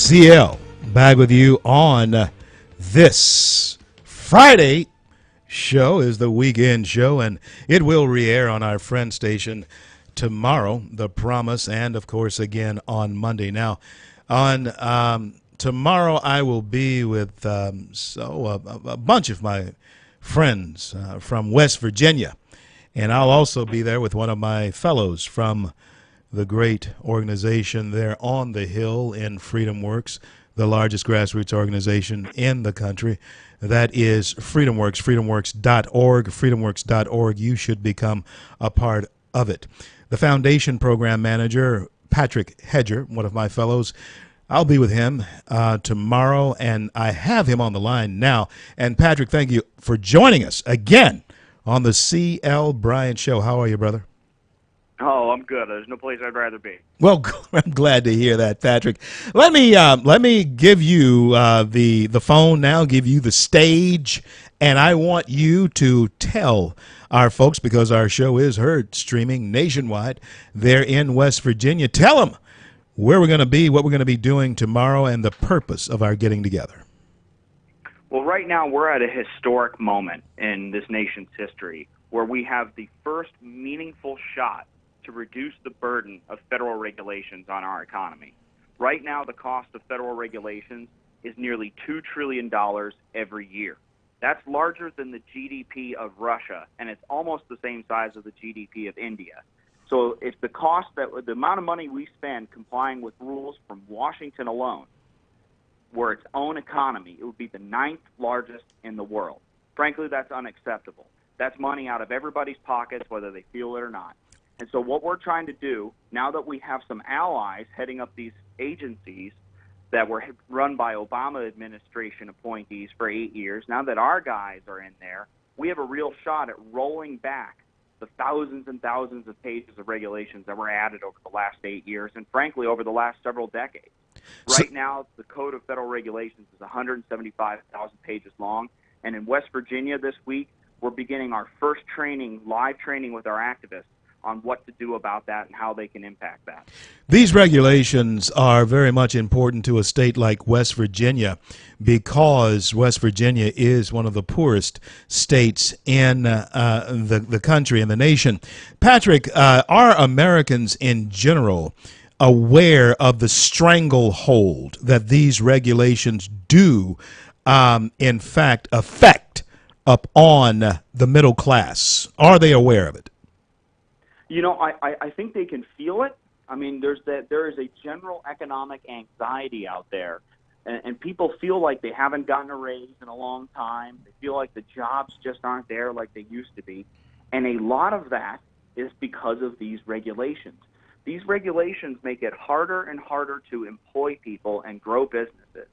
CL back with you on this Friday. Show is the weekend show, and it will re-air on our friend station tomorrow, The Promise, and of course again on Monday. Now, on tomorrow I will be with a bunch of my friends from West Virginia, and I'll also be there with one of my fellows from the great organization there on the Hill in Freedom Works, the largest grassroots organization in the country. That is Freedom Works, freedomworks.org, freedomworks.org. You should become a part of it. The foundation program manager, Patrick Hedger, one of my fellows, I'll be with him tomorrow, and I have him on the line now. And Patrick, thank you for joining us again on the C.L. Bryant Show. How are you, brother? Oh, I'm good. There's no place I'd rather be. Well, I'm glad to hear that, Patrick. Let me give you the phone now, give you the stage, and I want you to tell our folks, because our show is heard streaming nationwide there in West Virginia. Tell them where we're going to be, what we're going to be doing tomorrow, and the purpose of our getting together. Well, right now we're at a historic moment in this nation's history where we have the first meaningful shot to reduce the burden of federal regulations on our economy. Right now, the cost of federal regulations is nearly $2 trillion every year. That's larger than the GDP of Russia, and it's almost the same size of the GDP of India. So if the amount of money we spend complying with rules from Washington alone were its own economy, it would be the 9th largest in the world. Frankly, that's unacceptable. That's money out of everybody's pockets, whether they feel it or not. And so what we're trying to do, now that we have some allies heading up these agencies that were run by Obama administration appointees for 8 years, now that our guys are in there, we have a real shot at rolling back the thousands and thousands of pages of regulations that were added over the last 8 years and, frankly, over the last several decades. Right now, the Code of Federal Regulations is 175,000 pages long, and in West Virginia this week, we're beginning our first live training with our activists on what to do about that and how they can impact that. These regulations are very much important to a state like West Virginia because West Virginia is one of the poorest states in the country and the nation. Patrick, are Americans in general aware of the stranglehold that these regulations do, in fact, affect upon the middle class? Are they aware of it? You know, I think they can feel it. I mean, there is a general economic anxiety out there, and people feel like they haven't gotten a raise in a long time. They feel like the jobs just aren't there like they used to be, and a lot of that is because of these regulations. These regulations make it harder and harder to employ people and grow businesses.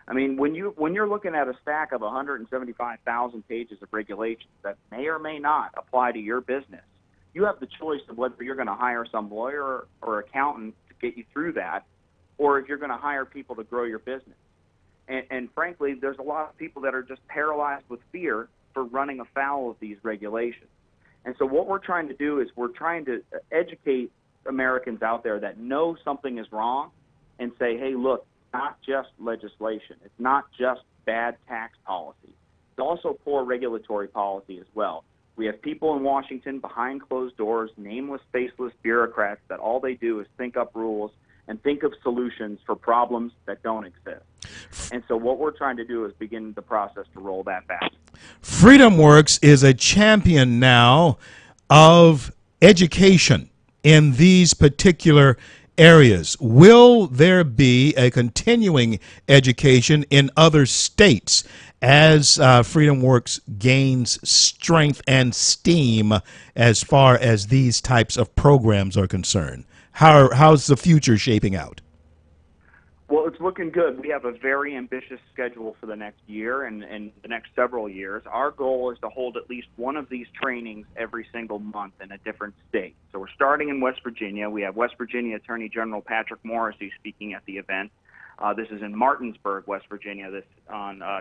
I mean, when you're looking at a stack of 175,000 pages of regulations that may or may not apply to your business, you have the choice of whether you're going to hire some lawyer or accountant to get you through that, or if you're going to hire people to grow your business. And frankly, there's a lot of people that are just paralyzed with fear for running afoul of these regulations. And so what we're trying to do is we're trying to educate Americans out there that know something is wrong and say, hey, look, it's not just legislation. It's not just bad tax policy. It's also poor regulatory policy as well. We have people in Washington behind closed doors, nameless, faceless bureaucrats that all they do is think up rules and think of solutions for problems that don't exist. And so what we're trying to do is begin the process to roll that back. Freedom Works is a champion now of education in these particular areas. Will there be a continuing education in other states as Freedom Works gains strength and steam as far as these types of programs are concerned? How's the future shaping out? Well, it's looking good. We have a very ambitious schedule for the next year and the next several years. Our goal is to hold at least one of these trainings every single month in a different state. So we're starting in West Virginia. We have West Virginia Attorney General Patrick Morrisey speaking at the event. This is in Martinsburg, West Virginia,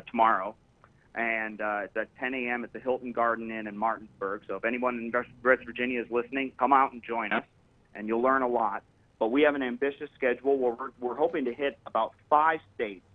tomorrow. And it's at 10 a.m. at the Hilton Garden Inn in Martinsburg. So if anyone in West Virginia is listening, come out and join us, and you'll learn a lot. but we have an ambitious schedule where we're hoping to hit about 5 states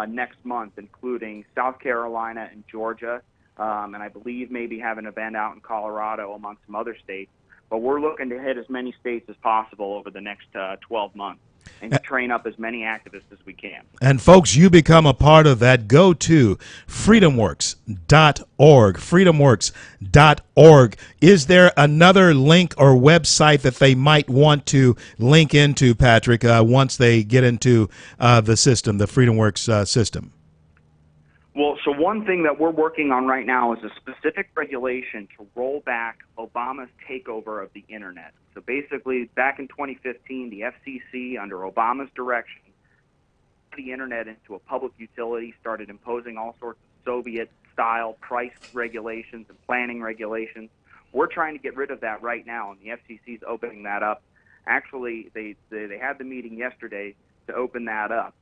next month, including South Carolina and Georgia, and I believe maybe have an event out in Colorado among some other states. But we're looking to hit as many states as possible over the next 12 months and train up as many activists as we can. And folks, you become a part of that. Go to freedomworks.org, freedomworks.org. Is there another link or website that they might want to link into, Patrick, once they get into the system, the FreedomWorks system? Well, so one thing that we're working on right now is a specific regulation to roll back Obama's takeover of the Internet. So basically, back in 2015, the FCC, under Obama's direction, put the Internet into a public utility, started imposing all sorts of Soviet-style price regulations and planning regulations. We're trying to get rid of that right now, and the FCC is opening that up. Actually, they had the meeting yesterday to open that up.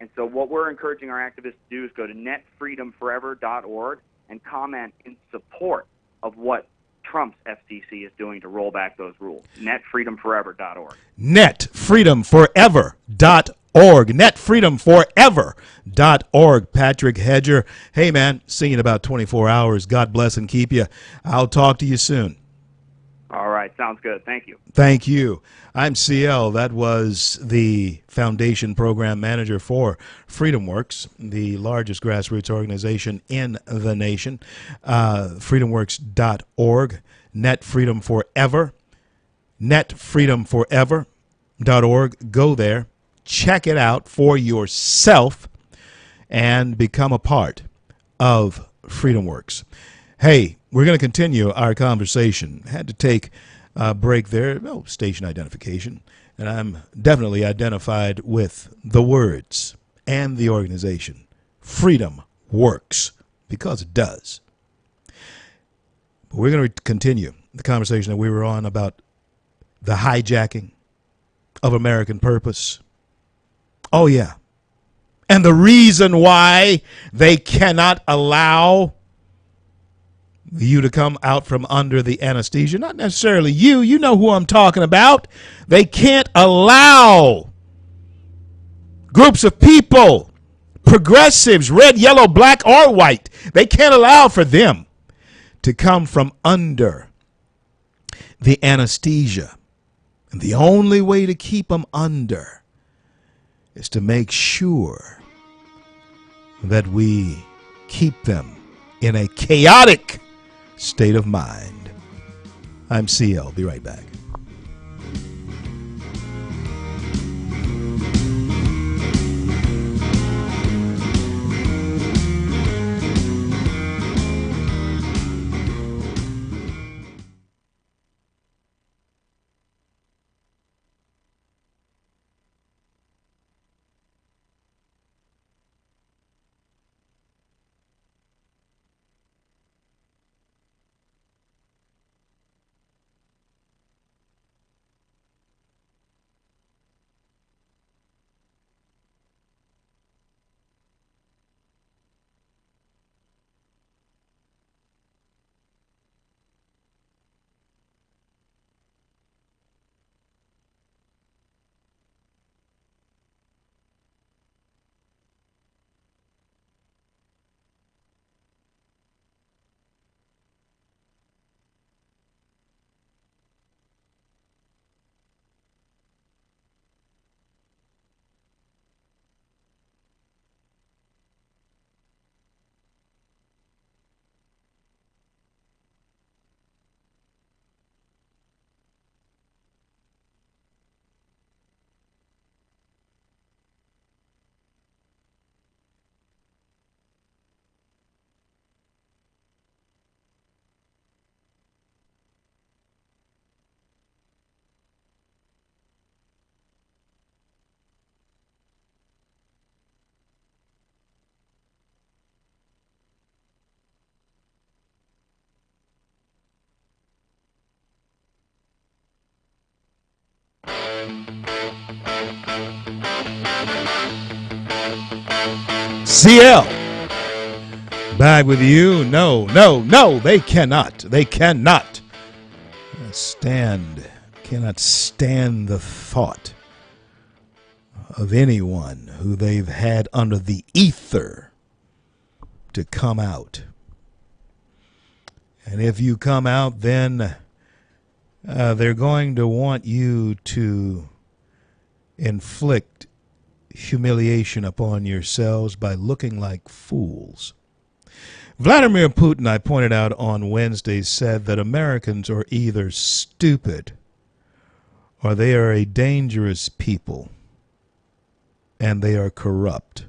And so what we're encouraging our activists to do is go to netfreedomforever.org and comment in support of what Trump's FCC is doing to roll back those rules. netfreedomforever.org. netfreedomforever.org. netfreedomforever.org. Patrick Hedger. Hey, man, seeing you in about 24 hours. God bless and keep you. I'll talk to you soon. All right. Sounds good. Thank you. Thank you. I'm CL. That was the Foundation Program Manager for FreedomWorks, the largest grassroots organization in the nation. FreedomWorks.org. Net Freedom Forever. NetFreedomForever.org. Go there. Check it out for yourself and become a part of FreedomWorks. Hey, we're going to continue our conversation. Had to take a break there. No station identification. And I'm definitely identified with the words and the organization. Freedom works because it does. But we're going to continue the conversation that we were on about the hijacking of American purpose. Oh, yeah. And the reason why they cannot allow you to come out from under the anesthesia, not necessarily you know who I'm talking about. They can't allow groups of people, progressives, red, yellow, black, or white. They can't allow for them to come from under the anesthesia. And the only way to keep them under is to make sure that we keep them in a chaotic state of mind. I'm CL. Be right back. CL. Back with you. No, they cannot. They cannot stand the thought of anyone who they've had under the ether to come out. And if you come out, then they're going to want you to inflict humiliation upon yourselves by looking like fools. Vladimir Putin, I pointed out on Wednesday, said that Americans are either stupid or they are a dangerous people and they are corrupt.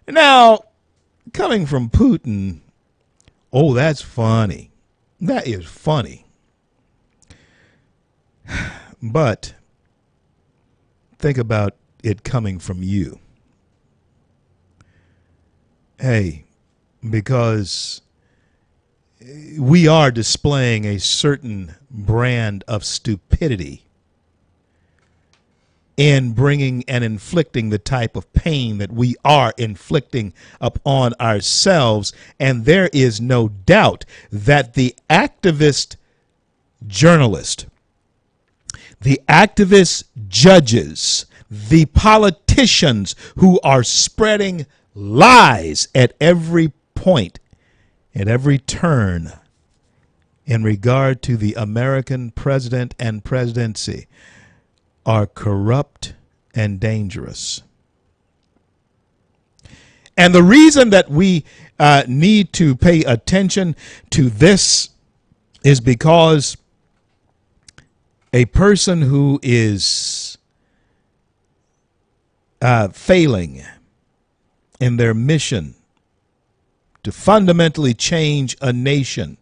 Now, coming from Putin, oh, that's funny. That is funny. But think about it coming from you. Hey, because we are displaying a certain brand of stupidity in bringing and inflicting the type of pain that we are inflicting upon ourselves. And there is no doubt that the activist journalist, the activist judges, the politicians who are spreading lies at every point, at every turn in regard to the American president and presidency are corrupt and dangerous. And the reason that we need to pay attention to this is because a person who is failing in their mission to fundamentally change a nation,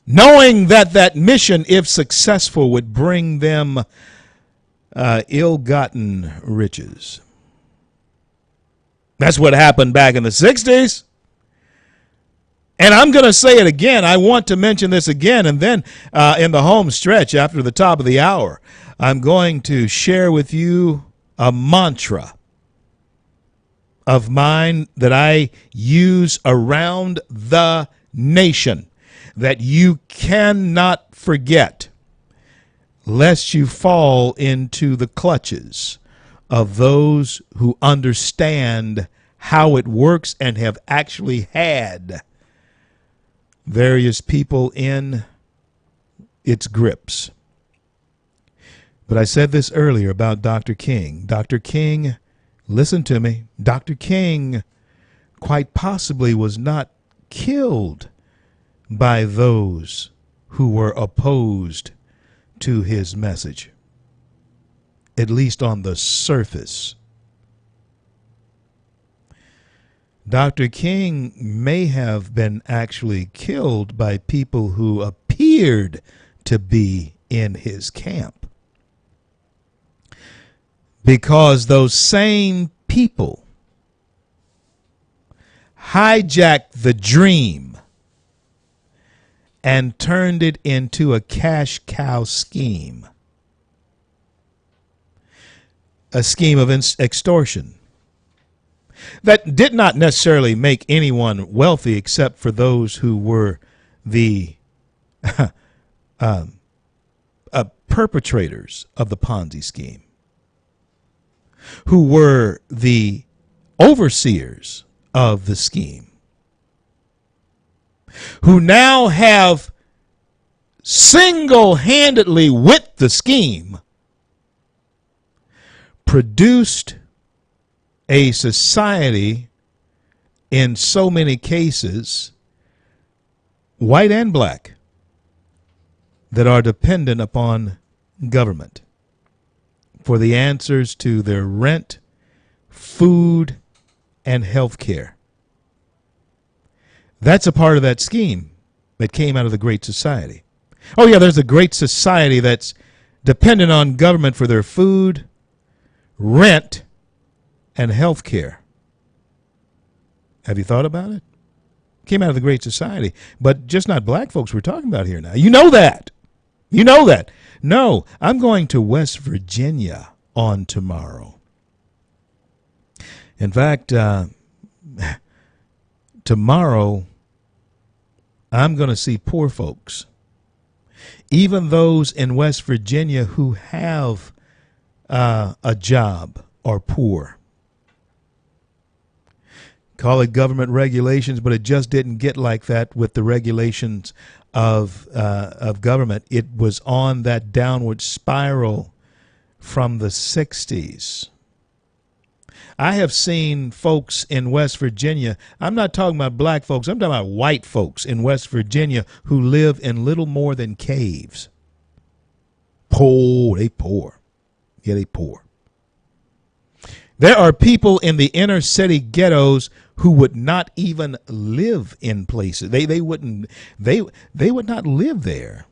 knowing that that mission, if successful, would bring them ill-gotten riches. That's what happened back in the 60s. And I'm going to say it again. I want to mention this again. And then in the home stretch after the top of the hour, I'm going to share with you a mantra of mine that I use around the nation that you cannot forget, lest you fall into the clutches of those who understand how it works and have actually had various people in its grips. But I said this earlier about Dr. King. Dr. King, listen to me. Dr. King quite possibly was not killed by those who were opposed to his message, at least on the surface. Dr. King may have been actually killed by people who appeared to be in his camp, because those same people hijacked the dream and turned it into a cash cow scheme, a scheme of extortion that did not necessarily make anyone wealthy except for those who were the perpetrators of the Ponzi scheme, who were the overseers of the scheme, who now have single-handedly with the scheme produced a society, in so many cases, white and black, that are dependent upon government for the answers to their rent, food, and health care. That's a part of that scheme that came out of the Great Society. Oh, yeah, there's a Great Society that's dependent on government for their food, rent, and health care. Have you thought about it? Came out of the Great Society, but just not black folks we're talking about here now. You know that. You know that. No, I'm going to West Virginia on tomorrow. In fact, tomorrow I'm going to see poor folks Even those in West Virginia who have a job are poor. Call it government regulations, but it just didn't get like that with the regulations of government. It was on that downward spiral from the 60s. I have seen folks in West Virginia, I'm not talking about black folks, I'm talking about white folks in West Virginia who live in little more than caves. Poor, they poor. Yeah, they poor. There are people in the inner city ghettos who would not even live in places. They would not live there.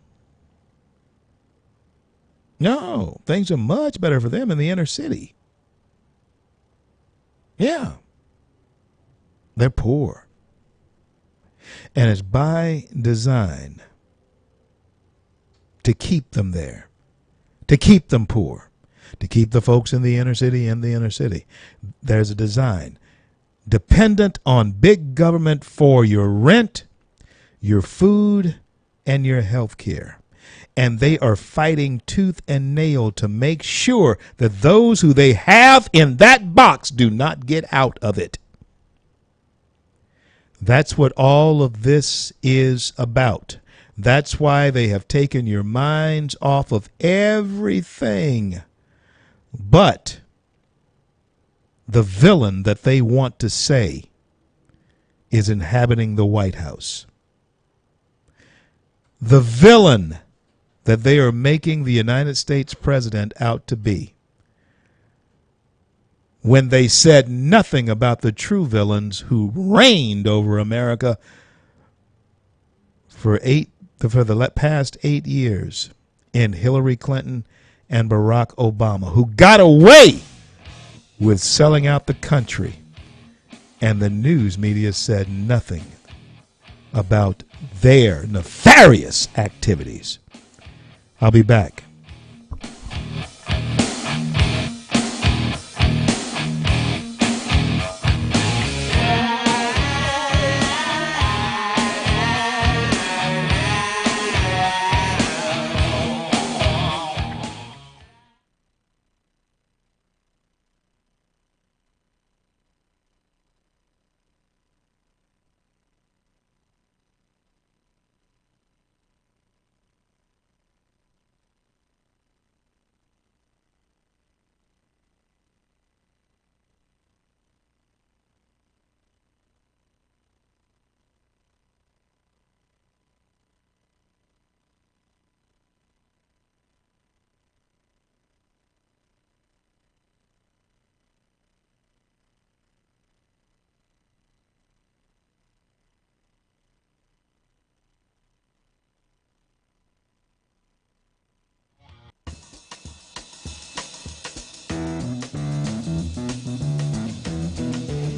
No, things are much better for them in the inner city. Yeah. They're poor. And it's by design to keep them there, to keep them poor, to keep the folks in the inner city. There's a design. Dependent on big government for your rent, your food, and your health care. And they are fighting tooth and nail to make sure that those who they have in that box do not get out of it. That's what all of this is about. That's why they have taken your minds off of everything but the villain that they want to say is inhabiting the White House. The villain that they are making the United States president out to be, when they said nothing about the true villains who reigned over America for the past 8 years in Hillary Clinton and Barack Obama, who got away with selling out the country, and the news media said nothing about their nefarious activities. I'll be back.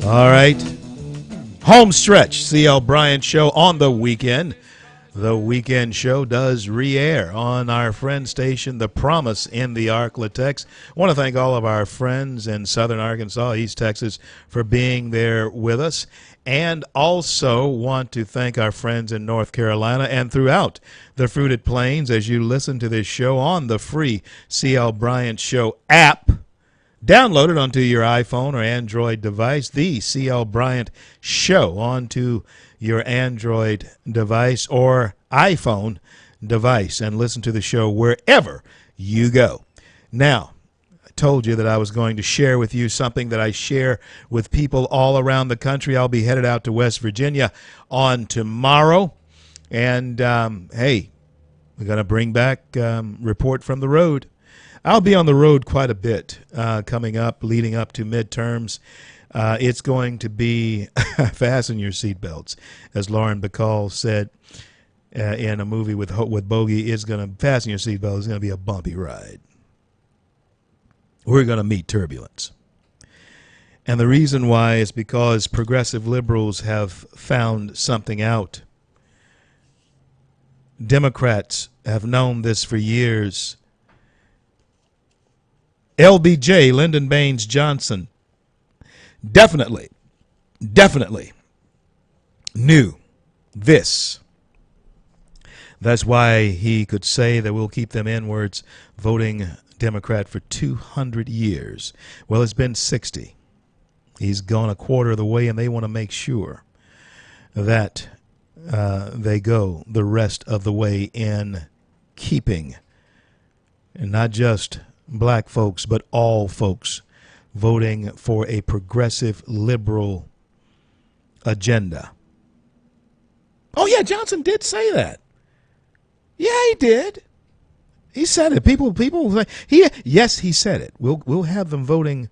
All right. Home stretch, CL Bryant Show on the weekend. The weekend show does re-air on our friend station, The Promise in the Arklatex. I want to thank all of our friends in southern Arkansas, East Texas, for being there with us. And also want to thank our friends in North Carolina and throughout the Fruited Plains as you listen to this show on the free CL Bryant Show app. Download it onto your iPhone or Android device, the CL Bryant Show, onto your Android device or iPhone device, and listen to the show wherever you go. Now, I told you that I was going to share with you something that I share with people all around the country. I'll be headed out to West Virginia on tomorrow, and hey, we're going to bring back Report from the Road. I'll be on the road quite a bit coming up, leading up to midterms. It's going to be fasten your seatbelts, as Lauren Bacall said in a movie with Bogey. It's going to fasten your seatbelts. It's going to be a bumpy ride. We're going to meet turbulence. And the reason why is because progressive liberals have found something out. Democrats have known this for years. LBJ, Lyndon Baines Johnson, definitely knew this, That's why he could say that we'll keep them inwards voting Democrat for 200 years. Well, it's been 60. He's gone a quarter of the way, and they want to make sure that they go the rest of the way in keeping, and not just black folks, but all folks voting for a progressive liberal agenda. Oh, yeah, Johnson did say that. Yeah, he did. He said it. People. Yes, he said it. We'll have them voting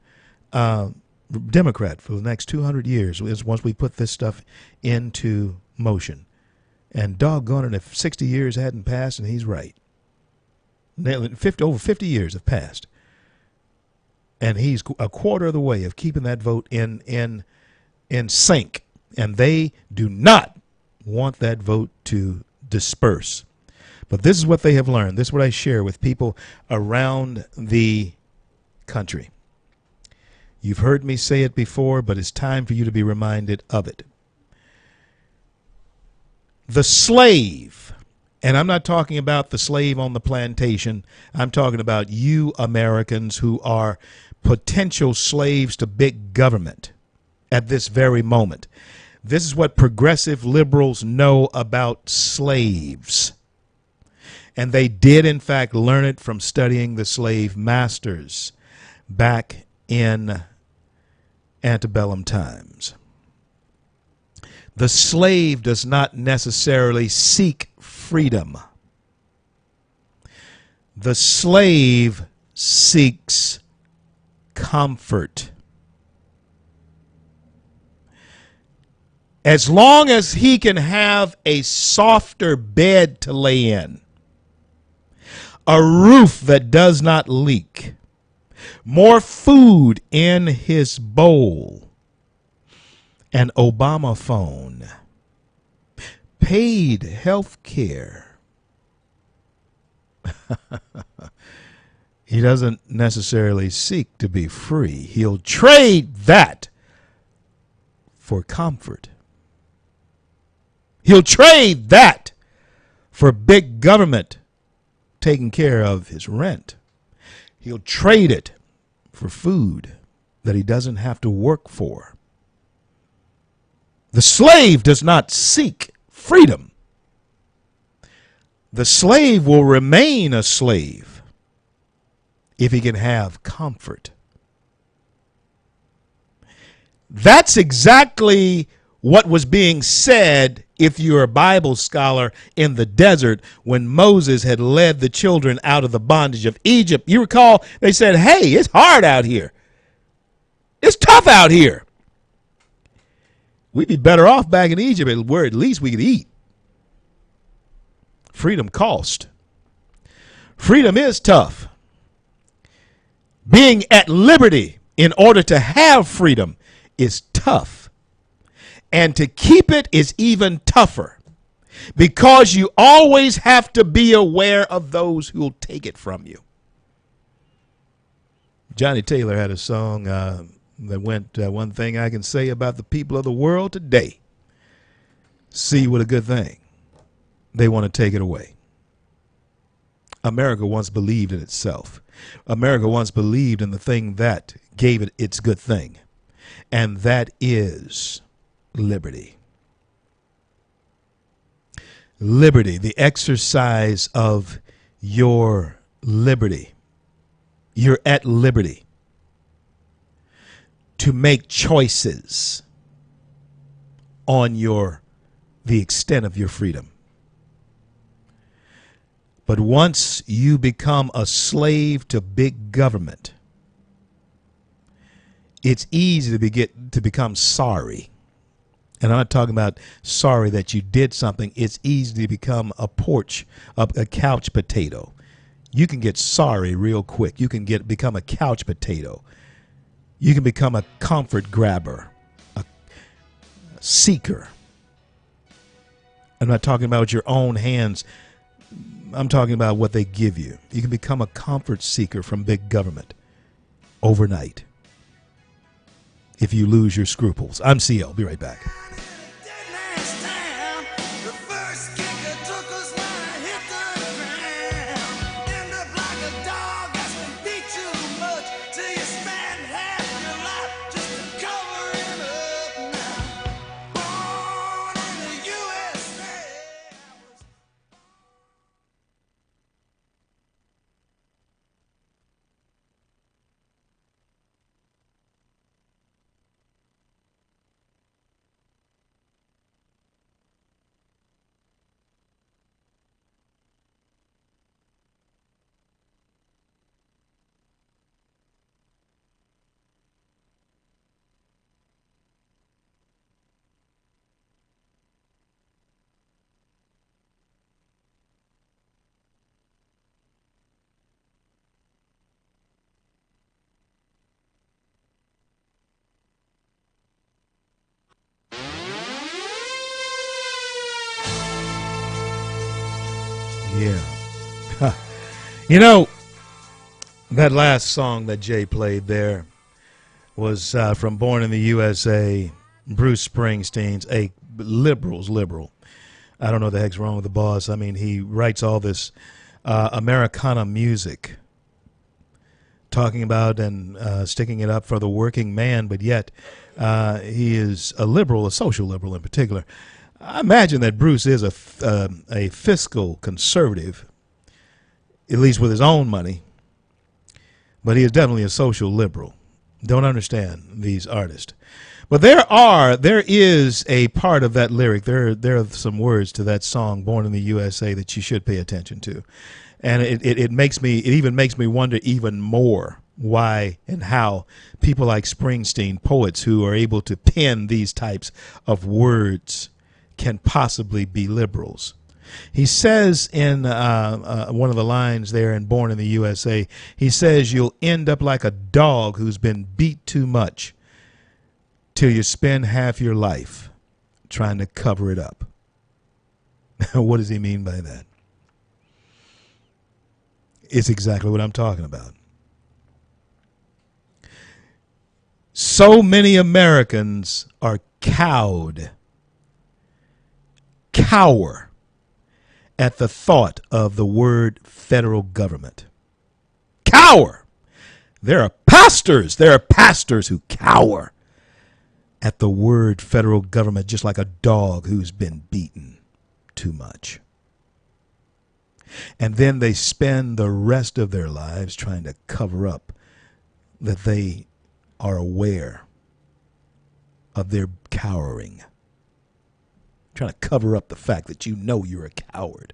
Democrat for the next 200 years once we put this stuff into motion. And doggone it, if 60 years hadn't passed, and he's right. Over 50 years have passed, and he's a quarter of the way of keeping that vote in sync. And they do not want that vote to disperse. But this is what they have learned. This is what I share with people around the country. You've heard me say it before, but it's time for you to be reminded of it. The slave, and I'm not talking about the slave on the plantation. I'm talking about you Americans who are potential slaves to big government at this very moment. This is what progressive liberals know about slaves. And they did, in fact, learn it from studying the slave masters back in antebellum times. The slave does not necessarily seek freedom. The slave seeks comfort. As long as he can have a softer bed to lay in, a roof that does not leak, more food in his bowl, an Obama phone, paid health care, he doesn't necessarily seek to be free. He'll trade that for comfort. He'll trade that for big government taking care of his rent. He'll trade it for food that he doesn't have to work for. The slave does not seek freedom. The slave will remain a slave if he can have comfort. That's exactly what was being said, if you're a Bible scholar, in the desert when Moses had led the children out of the bondage of Egypt. You recall they said, hey, it's hard out here. It's tough out here. We'd be better off back in Egypt where at least we could eat. Freedom cost. Freedom is tough. Being at liberty in order to have freedom is tough. And to keep it is even tougher, because you always have to be aware of those who will take it from you. Johnny Taylor had a song that went, one thing I can say about the people of the world today, see what a good thing. They want to take it away. America once believed in itself. America once believed in the thing that gave it its good thing, and that is liberty. Liberty, the exercise of your liberty. You're at liberty to make choices on the extent of your freedom. But once you become a slave to big government, it's easy to become sorry. And I'm not talking about sorry that you did something. It's easy to become a couch potato. You can get sorry real quick. You can become a couch potato. You can become a comfort grabber, a seeker. I'm not talking about your own hands. I'm talking about what they give you. You can become a comfort seeker from big government overnight if you lose your scruples. I'm CL. Be right back. The first kicker took us right here. Yeah. You know, that last song that Jay played there was from Born in the USA, Bruce Springsteen's a liberal's liberal. I don't know what the heck's wrong with the boss. I mean, he writes all this Americana music, talking about and sticking it up for the working man, but yet he is a liberal, a social liberal in particular. I imagine that Bruce is a fiscal conservative, at least with his own money, but he is definitely a social liberal. Don't understand these artists. But there is a part of that lyric, there are some words to that song, Born in the USA, that you should pay attention to. And it even makes me wonder even more why and how people like Springsteen, poets who are able to pen these types of words, can possibly be liberals. He says in one of the lines there in Born in the USA, he says, you'll end up like a dog who's been beat too much till you spend half your life trying to cover it up. What does he mean by that? It's exactly what I'm talking about. So many Americans are cower at the thought of the word federal government. Cower. There are pastors who cower at the word federal government, just like a dog who's been beaten too much. And then they spend the rest of their lives trying to cover up that they are aware of their cowering. Trying to cover up the fact that you know you're a coward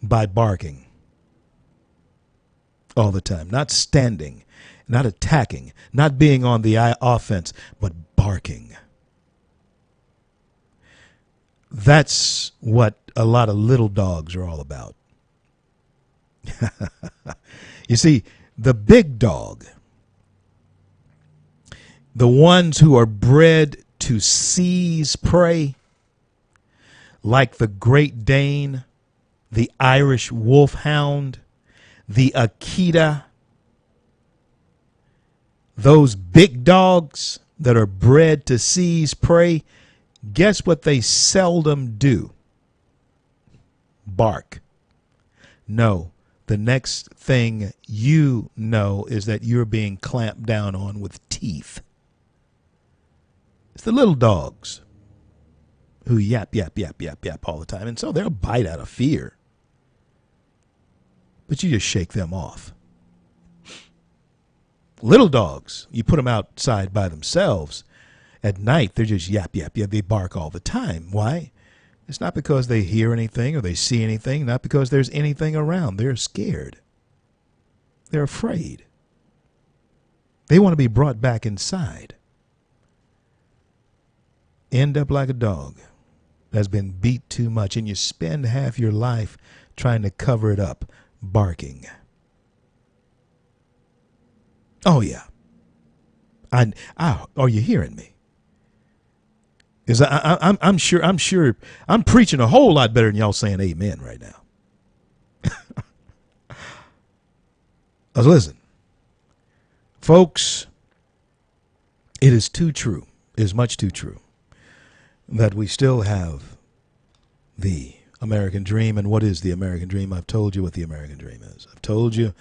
by barking all the time, not standing, not attacking, not being on the offense, but barking. That's what a lot of little dogs are all about. You see, the big dog, the ones who are bred to seize prey, like the Great Dane, the Irish Wolfhound, the Akita, those big dogs that are bred to seize prey, guess what they seldom do? Bark. No, the next thing you know is that you're being clamped down on with teeth. It's the little dogs who yap, yap, yap, yap, yap all the time. And so they'll bite out of fear. But you just shake them off. Little dogs, you put them outside by themselves. At night, they're just yap, yap, yap. They bark all the time. Why? It's not because they hear anything or they see anything, not because there's anything around. They're scared. They're afraid. They want to be brought back inside. End up like a dog that's been beat too much, and you spend half your life trying to cover it up, barking. Oh, yeah. Are you hearing me? Because I'm sure I'm preaching a whole lot better than y'all saying amen right now. Listen, folks, it is too true, it is much too true, that we still have the American dream. And what is the American dream? I've told you what the American dream is. I've told you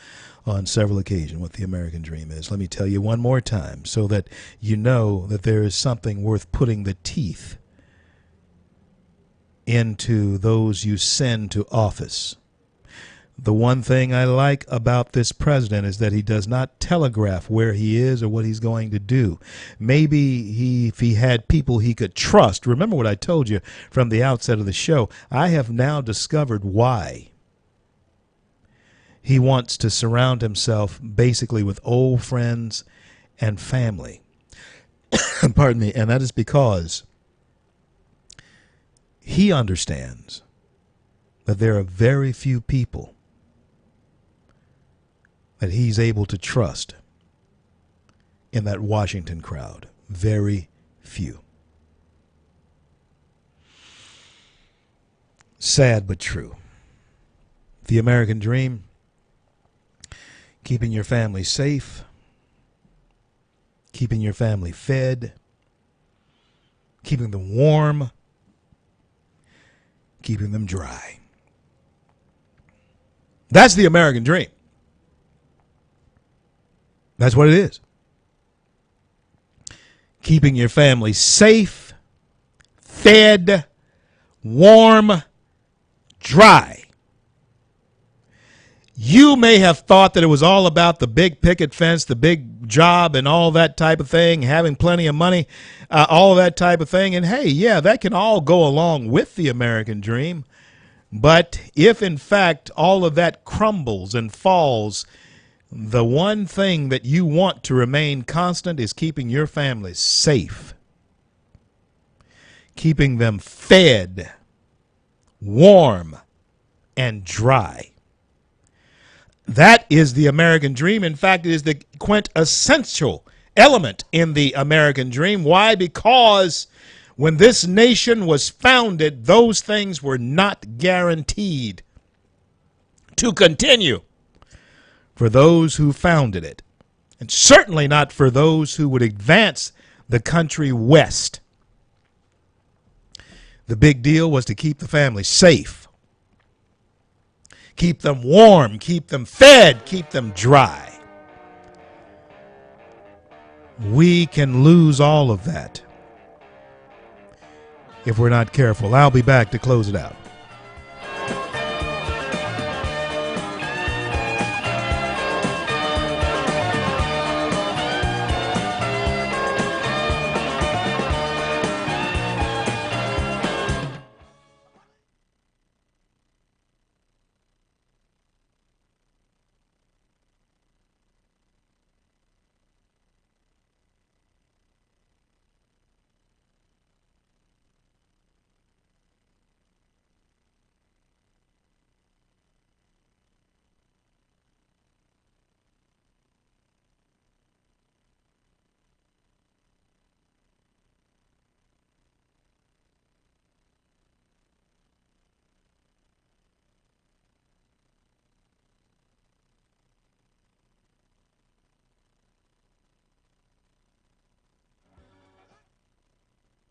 on several occasions what the American dream is. Let me tell you one more time so that you know that there is something worth putting the teeth into those you send to office. The one thing I like about this president is that he does not telegraph where he is or what he's going to do. Maybe if he had people he could trust. Remember what I told you from the outset of the show. I have now discovered why he wants to surround himself basically with old friends and family. Pardon me. And that is because he understands that there are very few people that he's able to trust in that Washington crowd. Very few. Sad but true. The American dream, keeping your family safe, keeping your family fed, keeping them warm, keeping them dry. That's the American dream. That's what it is. Keeping your family safe, fed, warm, dry. You may have thought that it was all about the big picket fence, the big job, and all that type of thing, having plenty of money, all of that type of thing. And hey, yeah, that can all go along with the American dream. But if, in fact, all of that crumbles and falls, the one thing that you want to remain constant is keeping your family safe, keeping them fed, warm, and dry. That is the American dream. In fact, it is the quintessential element in the American dream. Why? Because when this nation was founded, those things were not guaranteed to continue for those who founded it, and certainly not for those who would advance the country west. The big deal was to keep the family safe, keep them warm, keep them fed, keep them dry. We can lose all of that if we're not careful. I'll be back to close it out.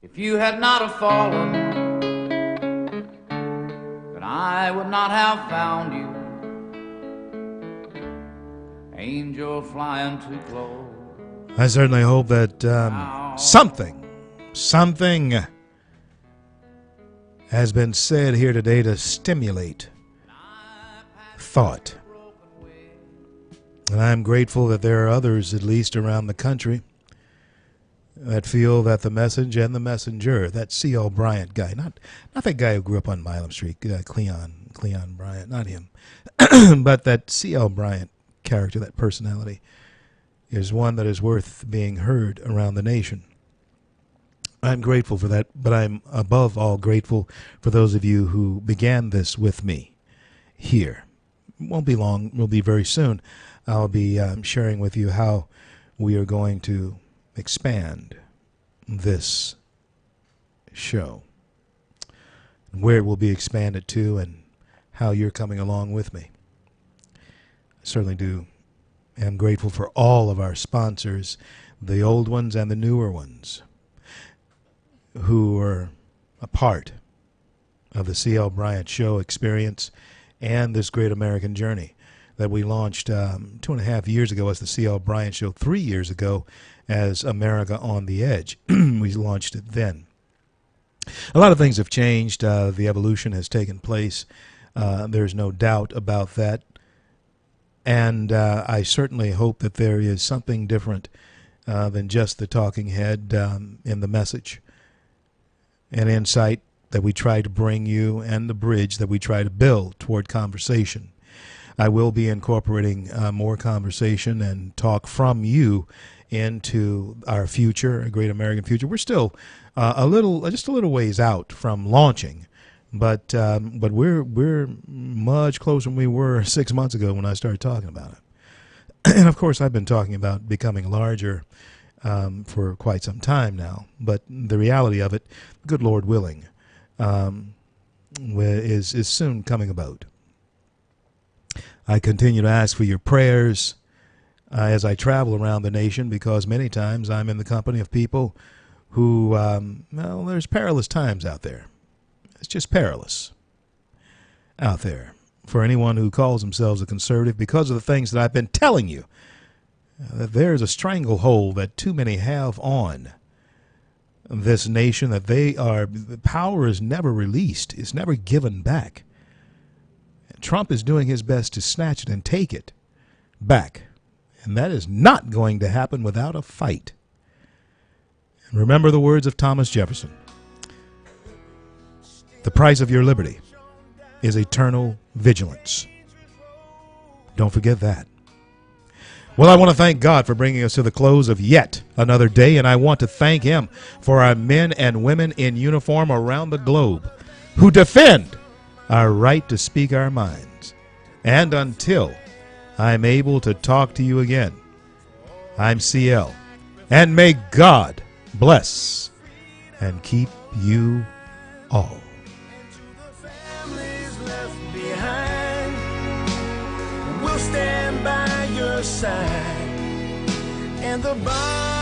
If you had not have fallen, then I would not have found you. Angel flying too close. I certainly hope that something has been said here today to stimulate thought. And I'm grateful that there are others, at least around the country, that feel that the message and the messenger, that C.L. Bryant guy, not that guy who grew up on Milam Street, Cleon Bryant, not him, but that C.L. Bryant character, that personality, is one that is worth being heard around the nation. I'm grateful for that, but I'm above all grateful for those of you who began this with me here. It won't be long, will be very soon. I'll be sharing with you how we are going to expand this show, where it will be expanded to, and how you're coming along with me. I certainly am grateful for all of our sponsors, the old ones and the newer ones, who are a part of the C.L. Bryant Show experience and this great American journey that we launched 2.5 years ago as the C.L. Bryant Show, 3 years ago as America on the Edge. We launched it then. A lot of things have changed. The evolution has taken place. There's no doubt about that. And I certainly hope that there is something different than just the talking head in the message and insight that we try to bring you, and the bridge that we try to build toward conversation. I will be incorporating more conversation and talk from you into our future, a great American future. We're still just a little ways out from launching, but we're much closer than we were 6 months ago when I started talking about it. And of course, I've been talking about becoming larger for quite some time now. But the reality of it, good Lord willing, is soon coming about. I continue to ask for your prayers as I travel around the nation, because many times I'm in the company of people who, well, there's perilous times out there. It's just perilous out there for anyone who calls themselves a conservative, because of the things that I've been telling you, that there's a stranglehold that too many have on this nation, that the power is never released. It's never given back. Trump is doing his best to snatch it and take it back. And that is not going to happen without a fight. And remember the words of Thomas Jefferson. The price of your liberty is eternal vigilance. Don't forget that. Well, I want to thank God for bringing us to the close of yet another day, and I want to thank him for our men and women in uniform around the globe who defend our right to speak our minds. And until I'm able to talk to you again, I'm CL, and may God bless and keep you all. Families left behind, we'll stand by your side, and the bond